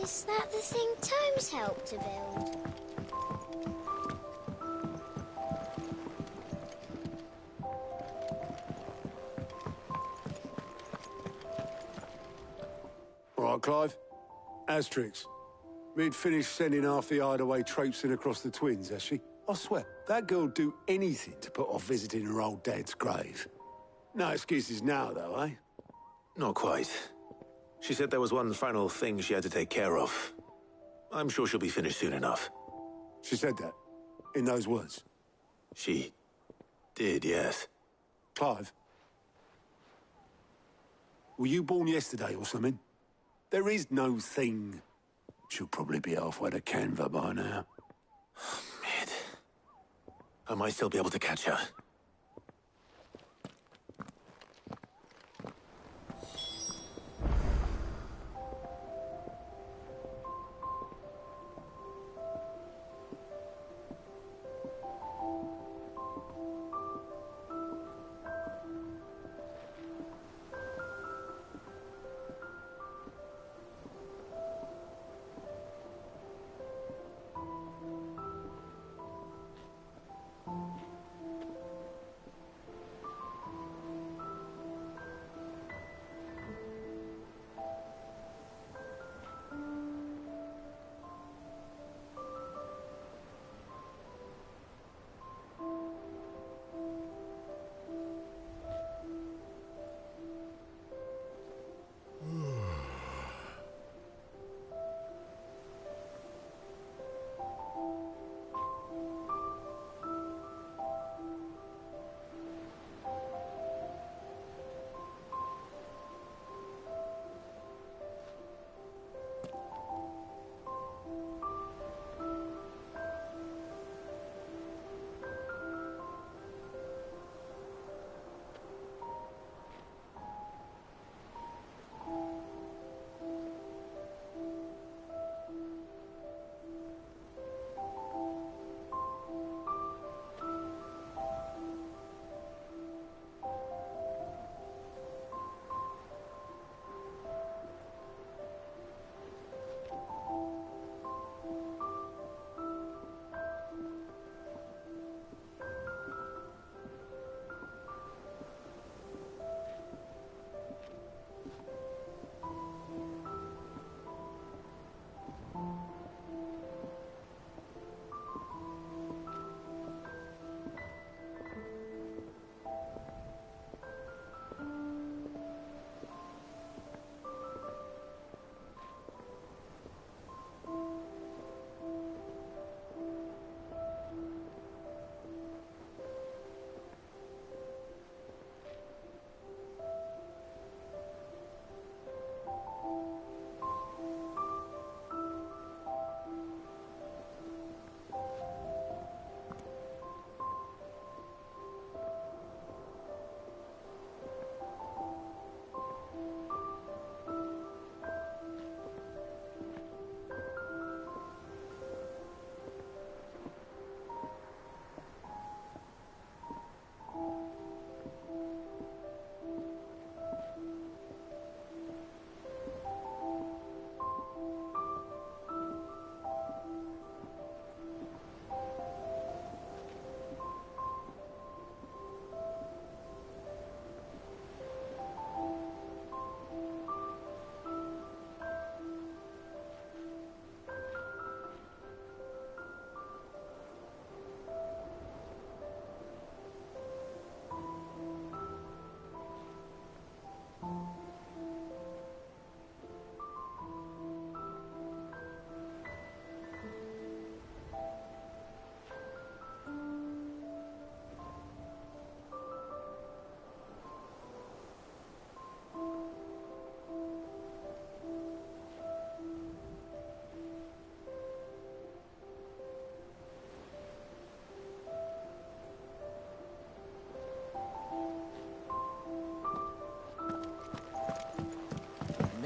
Is that the thing Tomes helped to build? All right, Clive. Asterix. Mid finished sending half the hideaway traipsing across the twins, has she? I swear, that girl'd do anything to put off visiting her old dad's grave. No excuses now, though, eh? Not quite. She said there was one final thing she had to take care of. I'm sure she'll be finished soon enough. She said that? In those words? She did, yes. Clive? Were you born yesterday or something? There is no thing. She'll probably be halfway to Canva by now. Mid. I might still be able to catch her.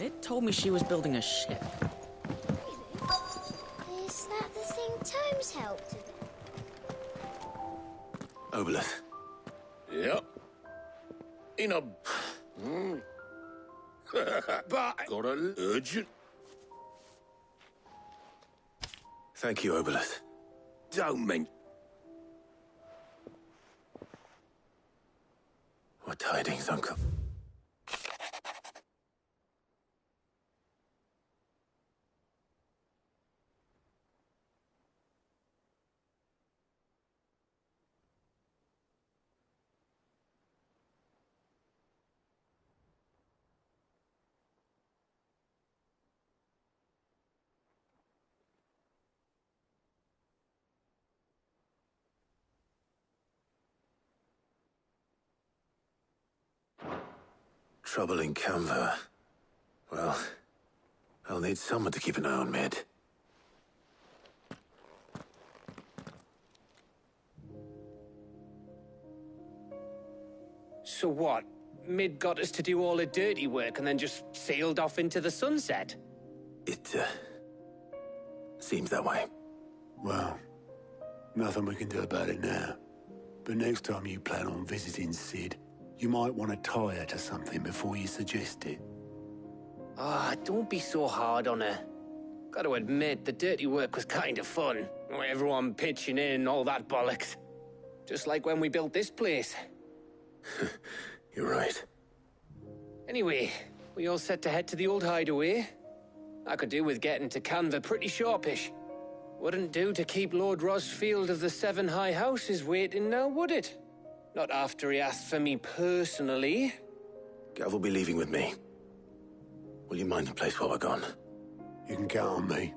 Cid told me she was building a ship. Is that the thing Tomes helped with? Obolus. Yep. In a... But... Got an urgent... Thank you, Obolus. Don't mean... What tidings, Uncle? Trouble in Canva. Well, I'll need someone to keep an eye on Mid. So what? Mid got us to do all the dirty work and then just sailed off into the sunset? It, seems that way. Well, nothing we can do about it now. But next time you plan on visiting Cid, you might want to tie her to something before you suggest it. Ah, don't be so hard on her. Got to admit, the dirty work was kind of fun. Everyone pitching in, all that bollocks. Just like when we built this place. You're right. Anyway, we all set to head to the old hideaway. I could do with getting to Canva pretty sharpish. Wouldn't do to keep Lord Rosfield of the Seven High Houses waiting now, would it? Not after he asked for me personally. Gav will be leaving with me. Will you mind the place while we're gone? You can count on me.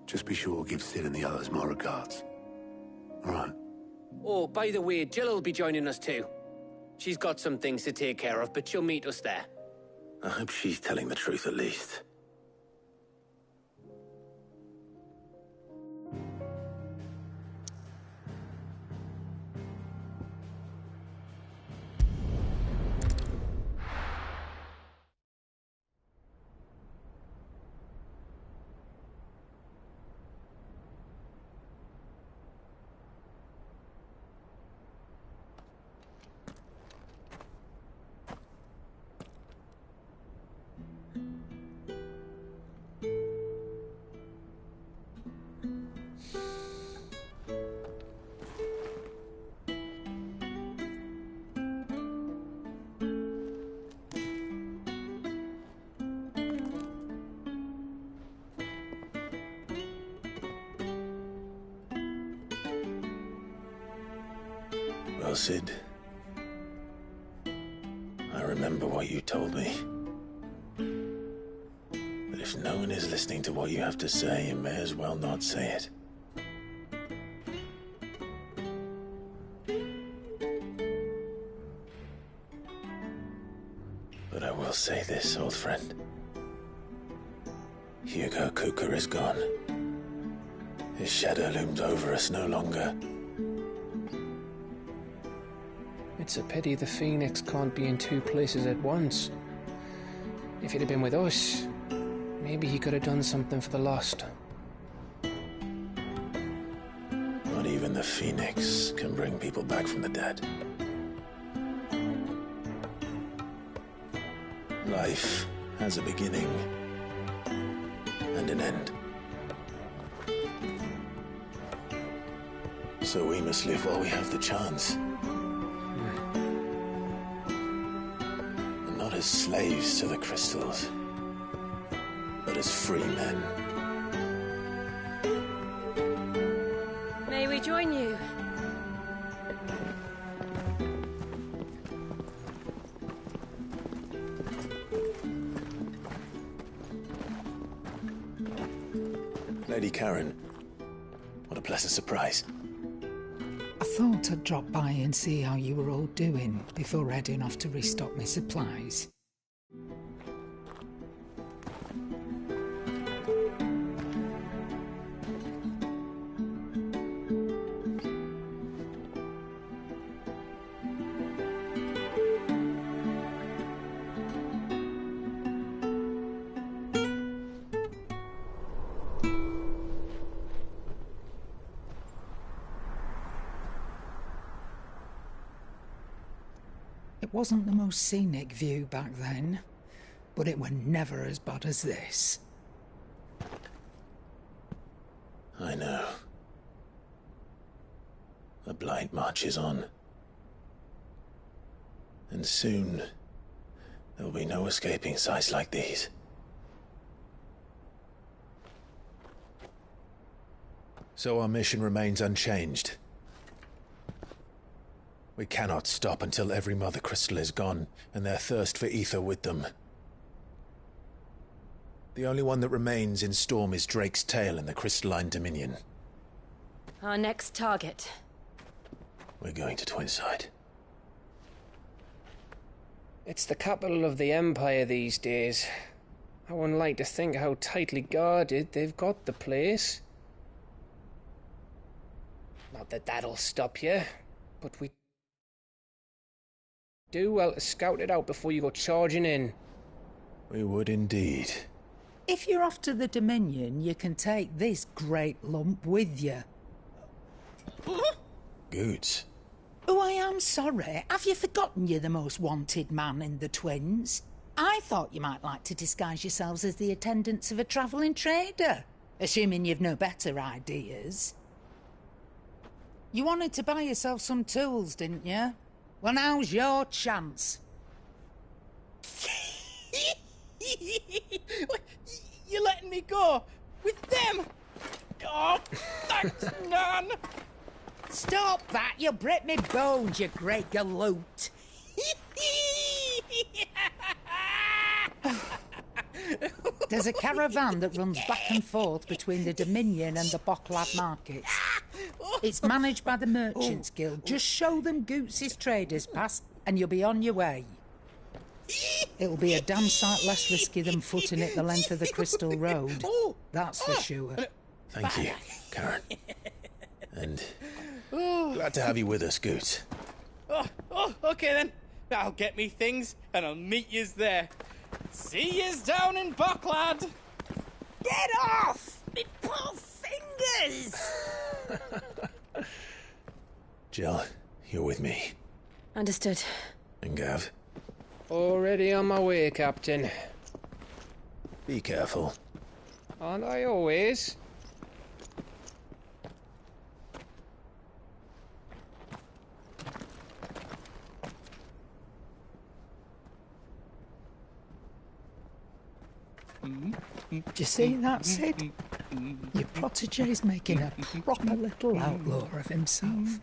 Just be sure to give Cid and the others my regards. All right. Oh, by the way, Jill will be joining us too. She's got some things to take care of, but she'll meet us there. I hope she's telling the truth at least. Well, Cid, I remember what you told me. But if no one is listening to what you have to say, you may as well not say it. But I will say this, old friend. Hugo Kuka is gone. His shadow looms over us no longer. It's a pity the Phoenix can't be in two places at once. If he'd have been with us, maybe he could have done something for the lost. Not even the Phoenix can bring people back from the dead. Life has a beginning and an end. So we must live while we have the chance. Not as slaves to the crystals, but as free men. May we join you? Lady Karen, what a pleasant surprise. I thought I'd drop by and see how you were all doing before heading off to restock my supplies. Wasn't the most scenic view back then, but it were never as bad as this. I know. The Blight marches on. And soon, there'll be no escaping sights like these. So our mission remains unchanged. We cannot stop until every Mother Crystal is gone, and their thirst for ether with them. The only one that remains in Storm is Drake's Tail in the Crystalline Dominion. Our next target. We're going to Twinside. It's the capital of the Empire these days. I wouldn't like to think how tightly guarded they've got the place. Not that that'll stop you, but we do well to scout it out before you go charging in. We would indeed. If you're off to the Dominion, you can take this great lump with you. Goods. Oh, I am sorry. Have you forgotten you're the most wanted man in the Twins? I thought you might like to disguise yourselves as the attendants of a travelling trader, assuming you've no better ideas. You wanted to buy yourself some tools, didn't you? Well, now's your chance. You're letting me go? With them? Oh, thanks, Nan! Stop that! You'll break me bones, you great galoot! There's a caravan that runs back and forth between the Dominion and the Bocklad markets. It's managed by the Merchants Guild. Just show them Goots' traders pass and you'll be on your way. It'll be a damn sight less risky than footing it the length of the Crystal Road. That's for sure. Thank you, Karen. And glad to have you with us, Goots. Okay then. I'll get me things and I'll meet yous there. See yous down in Bocklad. Get off! Me poor fingers! Jill, you're with me. Understood. And Gav? Already on my way, Captain. Be careful. Aren't I always? Do you see that, Sid? Your protege's making a proper little outlaw of himself.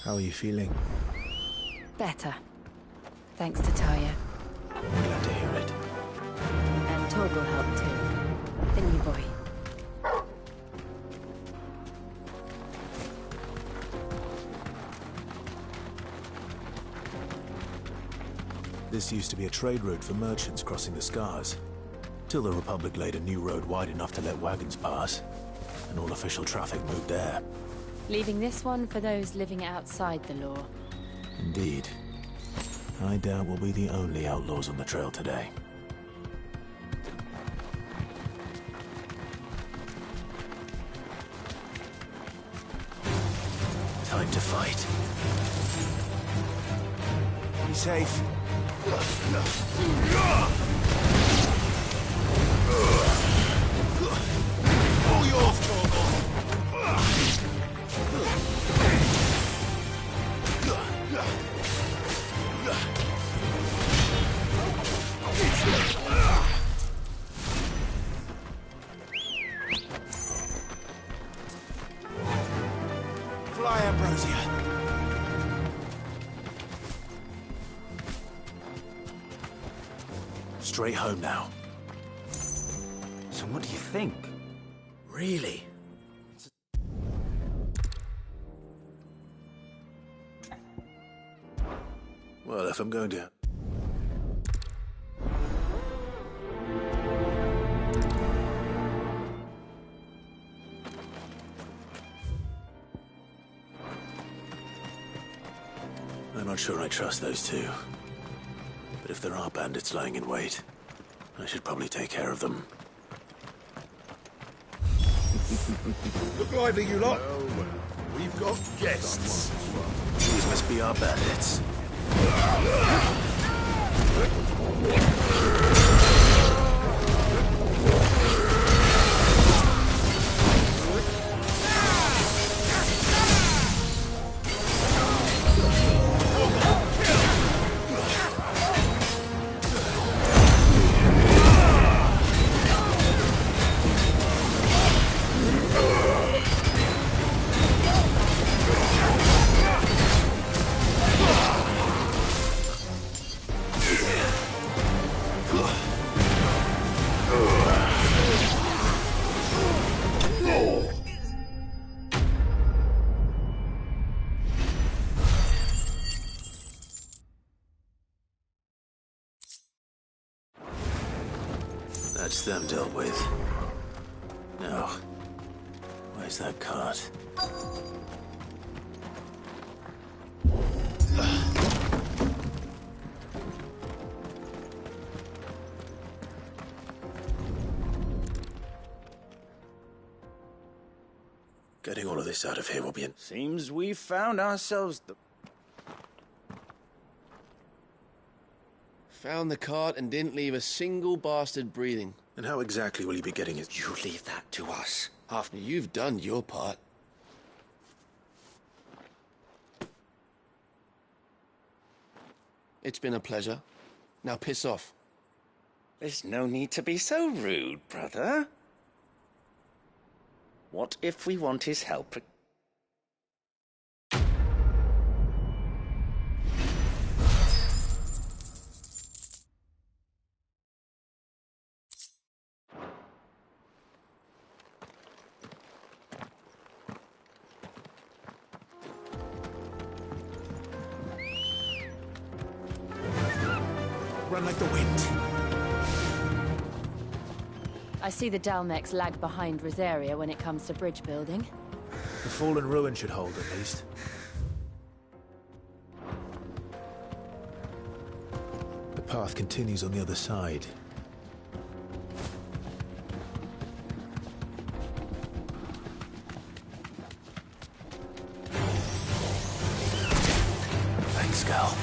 How are you feeling? Better. Thanks to Taya. I'm glad to hear it. And Torgal helped too. The new boy. This used to be a trade route for merchants crossing the Scars, till the Republic laid a new road wide enough to let wagons pass, and all official traffic moved there. Leaving this one for those living outside the law. Indeed. I doubt we'll be the only outlaws on the trail today. Time to fight. Be safe. straight home now. So what do you think? Really? Well, if I'm going to... I'm not sure I trust those two. But if there are bandits lying in wait, I should probably take care of them. Look lively, you lot. We've got guests. These must be our bandits. That's them dealt with. Now, where's that cart? Getting all of this out of here will be an... Seems we've found ourselves the... Found the cart and didn't leave a single bastard breathing. And how exactly will you be getting it? You leave that to us. After you've done your part. It's been a pleasure. Now piss off. There's no need to be so rude, brother. What if we want his help? Run like the wind. I see the Dalmex lag behind Rosaria when it comes to bridge building. The fallen ruin should hold, at least. The path continues on the other side. Thanks, Gal.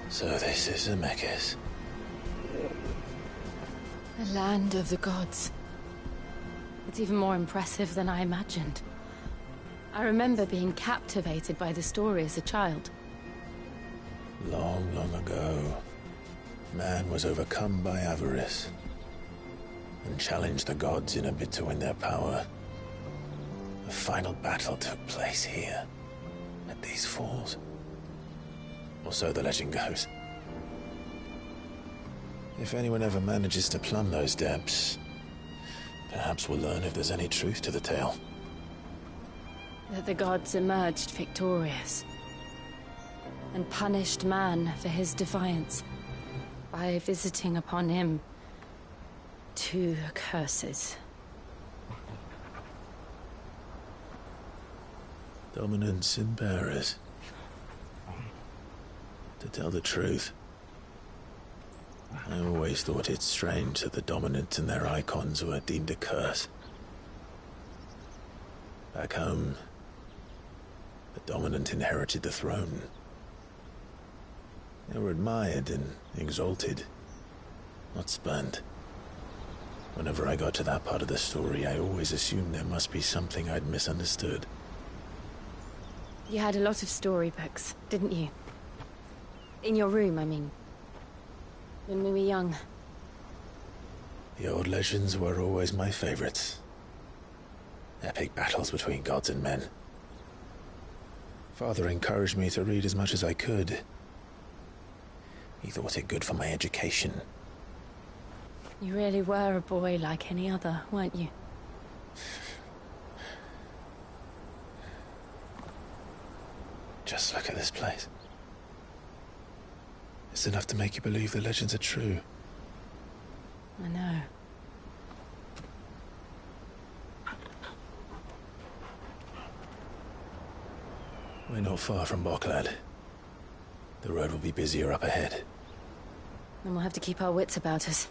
So this is Zemeckis. The land of the gods. It's even more impressive than I imagined. I remember being captivated by the story as a child. Long, long ago, man was overcome by avarice and challenged the gods in a bid to win their power. The final battle took place here, at these falls. Or so the legend goes. If anyone ever manages to plumb those depths, perhaps we'll learn if there's any truth to the tale. That the gods emerged victorious and punished man for his defiance by visiting upon him two curses. Dominants and bearers. To tell the truth, I always thought it strange that the dominant and their icons were deemed a curse. Back home, the dominant inherited the throne. They were admired and exalted, not spurned. Whenever I got to that part of the story, I always assumed there must be something I'd misunderstood. You had a lot of storybooks, didn't you? In your room, I mean. When we were young. The old legends were always my favorites. Epic battles between gods and men. Father encouraged me to read as much as I could. He thought it good for my education. You really were a boy like any other, weren't you? Just look at this place. It's enough to make you believe the legends are true. I know. We're not far from Boklad. The road will be busier up ahead. Then we'll have to keep our wits about us.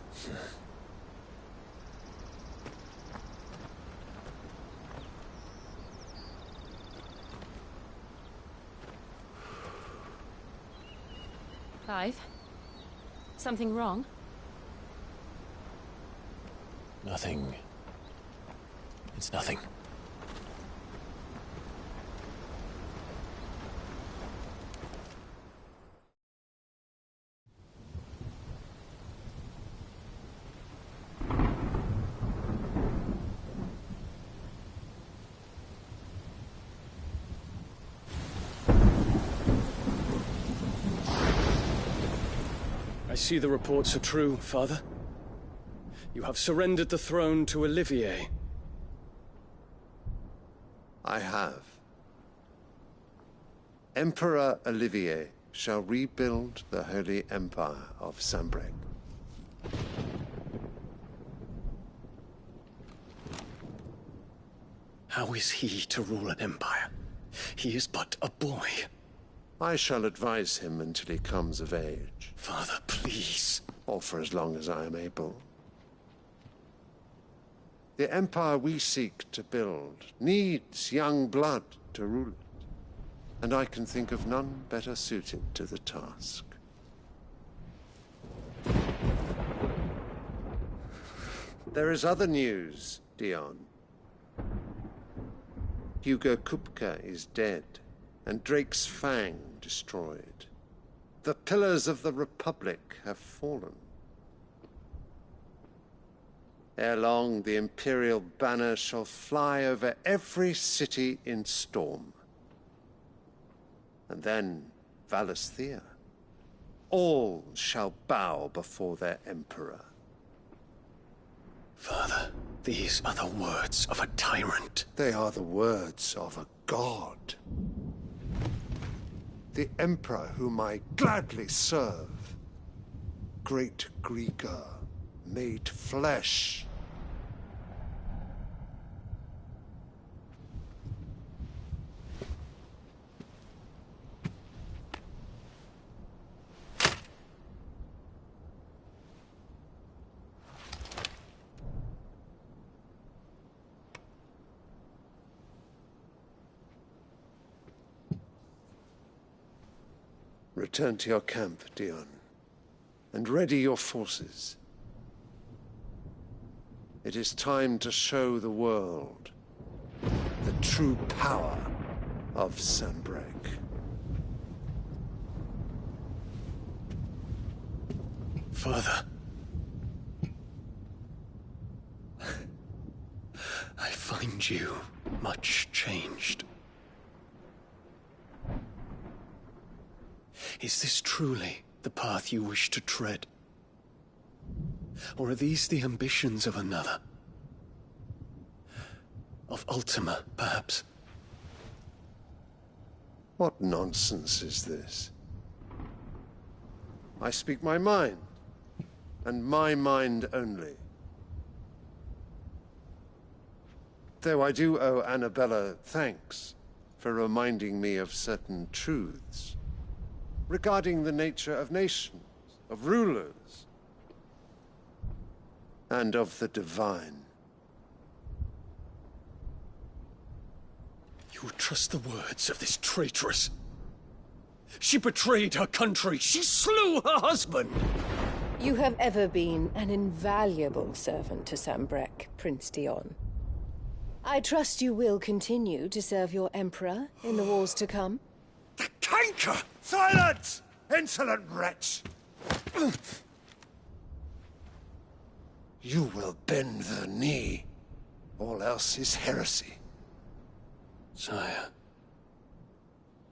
Clive? Something wrong? Nothing. It's nothing. I see the reports are true, Father. You have surrendered the throne to Olivier. I have. Emperor Olivier shall rebuild the Holy Empire of Sanbreque. How is he to rule an empire? He is but a boy. I shall advise him until he comes of age. Father, please. Or for as long as I am able. The empire we seek to build needs young blood to rule it, and I can think of none better suited to the task. There is other news, Dion. Hugo Kupka is dead, and Drake's Fang destroyed. The pillars of the Republic have fallen. Ere long, the Imperial banner shall fly over every city in Storm. And then Valisthea. All shall bow before their Emperor. Father, these are the words of a tyrant. They are the words of a god. The Emperor whom I gladly serve. Great Greagor, made flesh. Return to your camp, Dion, and ready your forces. It is time to show the world the true power of Sanbreque. Father. I find you much changed. Is this truly the path you wish to tread? Or are these the ambitions of another? Of Ultima, perhaps? What nonsense is this? I speak my mind, and my mind only. Though I do owe Annabella thanks for reminding me of certain truths regarding the nature of nations, of rulers, and of the divine. You would trust the words of this traitress? She betrayed her country. She slew her husband. You have ever been an invaluable servant to Sambrek, Prince Dion. I trust you will continue to serve your Emperor in the wars to come. The canker! Silence! Insolent wretch! You will bend the knee. All else is heresy. Sire,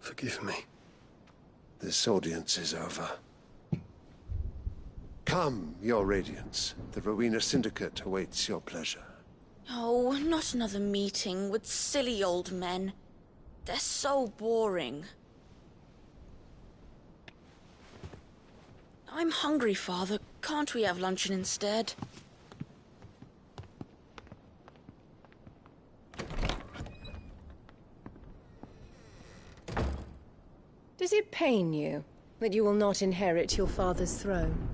forgive me. This audience is over. Come, Your Radiance. The Rowena Syndicate awaits your pleasure. Oh, not another meeting with silly old men. They're so boring. I'm hungry, Father. Can't we have luncheon instead? Does it pain you that you will not inherit your father's throne?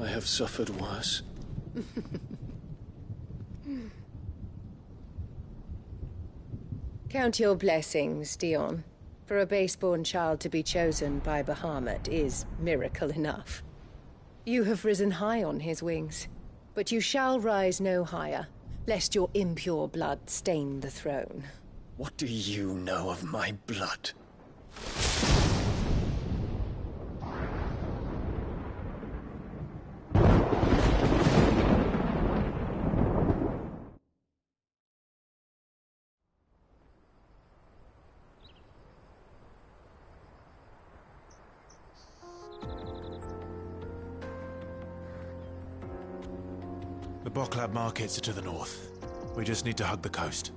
I have suffered worse. Count your blessings, Dion. For a base-born child to be chosen by Bahamut is miracle enough. You have risen high on his wings, but you shall rise no higher, lest your impure blood stain the throne. What do you know of my blood? The Boklab markets are to the north. We just need to hug the coast.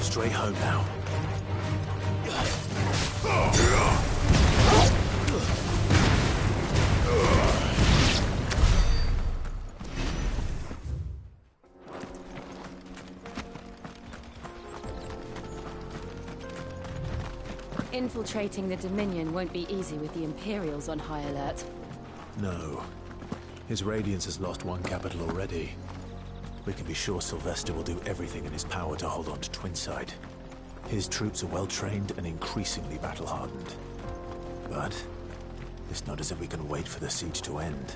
Straight home now. Infiltrating the Dominion won't be easy with the Imperials on high alert. No. His Radiance has lost one capital already. We can be sure Sylvester will do everything in his power to hold on to Twinside. His troops are well-trained and increasingly battle-hardened. But it's not as if we can wait for the siege to end.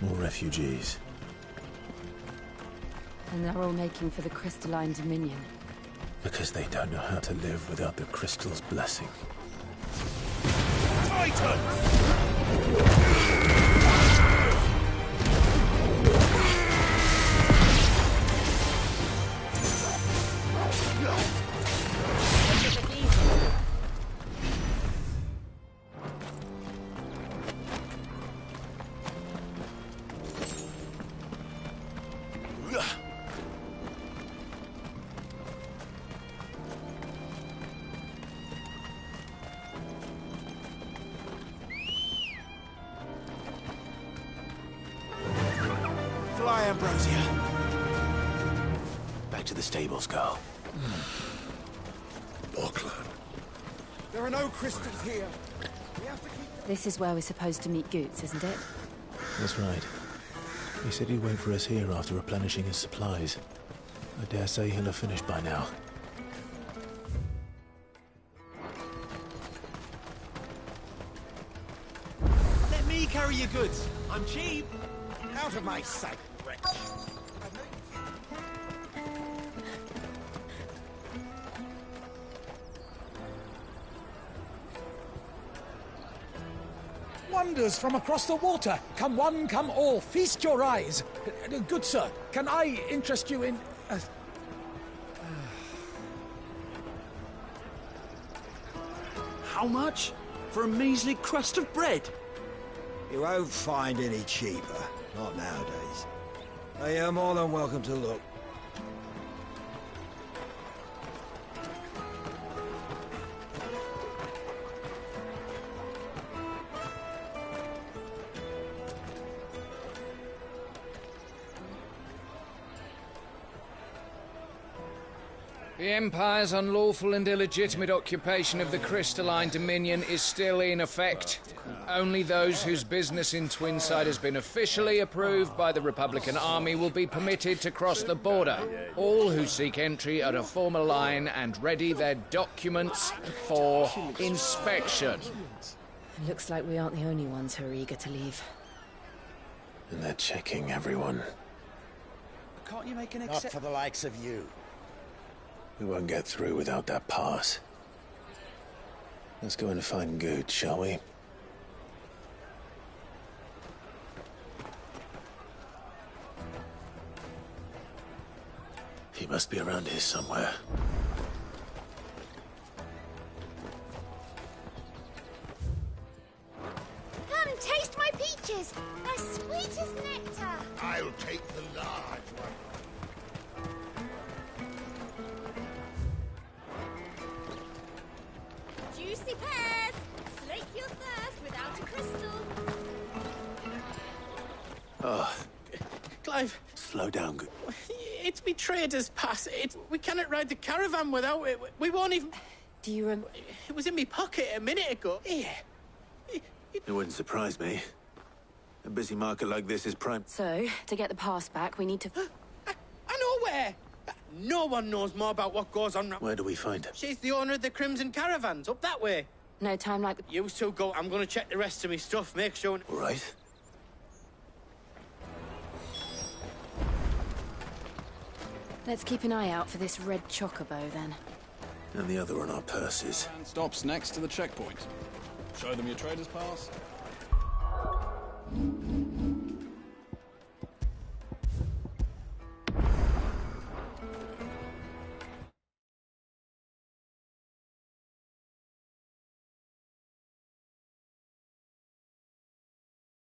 More refugees. And they're all making for the Crystalline Dominion. Because they don't know how to live without the Crystal's blessing. Fly, Ambrosia. Back to the stables, girl. Boklab. There are no crystals here. We have to keep... This is where we're supposed to meet Goots, isn't it? That's right. He said he'd wait for us here after replenishing his supplies. I dare say he'll have finished by now. me carry your goods. I'm cheap. Out of my sight, wretch. Wonders from across the water. Come one, come all. Feast your eyes. Good sir, can I interest you in... How much? For a measly crust of bread? You won't find any cheaper. Not nowadays. But you're more than welcome to look. The Empire's unlawful and illegitimate occupation of the Crystalline Dominion is still in effect. Only those whose business in Twinside has been officially approved by the Republican Army will be permitted to cross the border. All who seek entry are to form a line and ready their documents for inspection. It looks like we aren't the only ones who are eager to leave. And they're checking everyone. Can't you make an Not for the likes of you. We won't get through without that pass. Let's go and find Good, shall we? He must be around here somewhere. Come, taste my peaches. They're sweet as nectar. I'll take the large one. Juicy pears. Slake your thirst without a crystal. Oh, Clive, slow down, Good. it's me trader's pass. We cannot ride the caravan without it. We won't even... Do you remember? It was in my pocket a minute ago. Here. It wouldn't surprise me. A busy market like this is prime. So, to get the pass back, we need to... I know where. No one knows more about what goes on. Where do we find her? She's the owner of the Crimson Caravans, up that way. No time like... You two go. I'm going to check the rest of my stuff, make sure... All right. Let's keep an eye out for this red chocobo, then. And the other on our purses. And stops next to the checkpoint. Show them your trader's pass.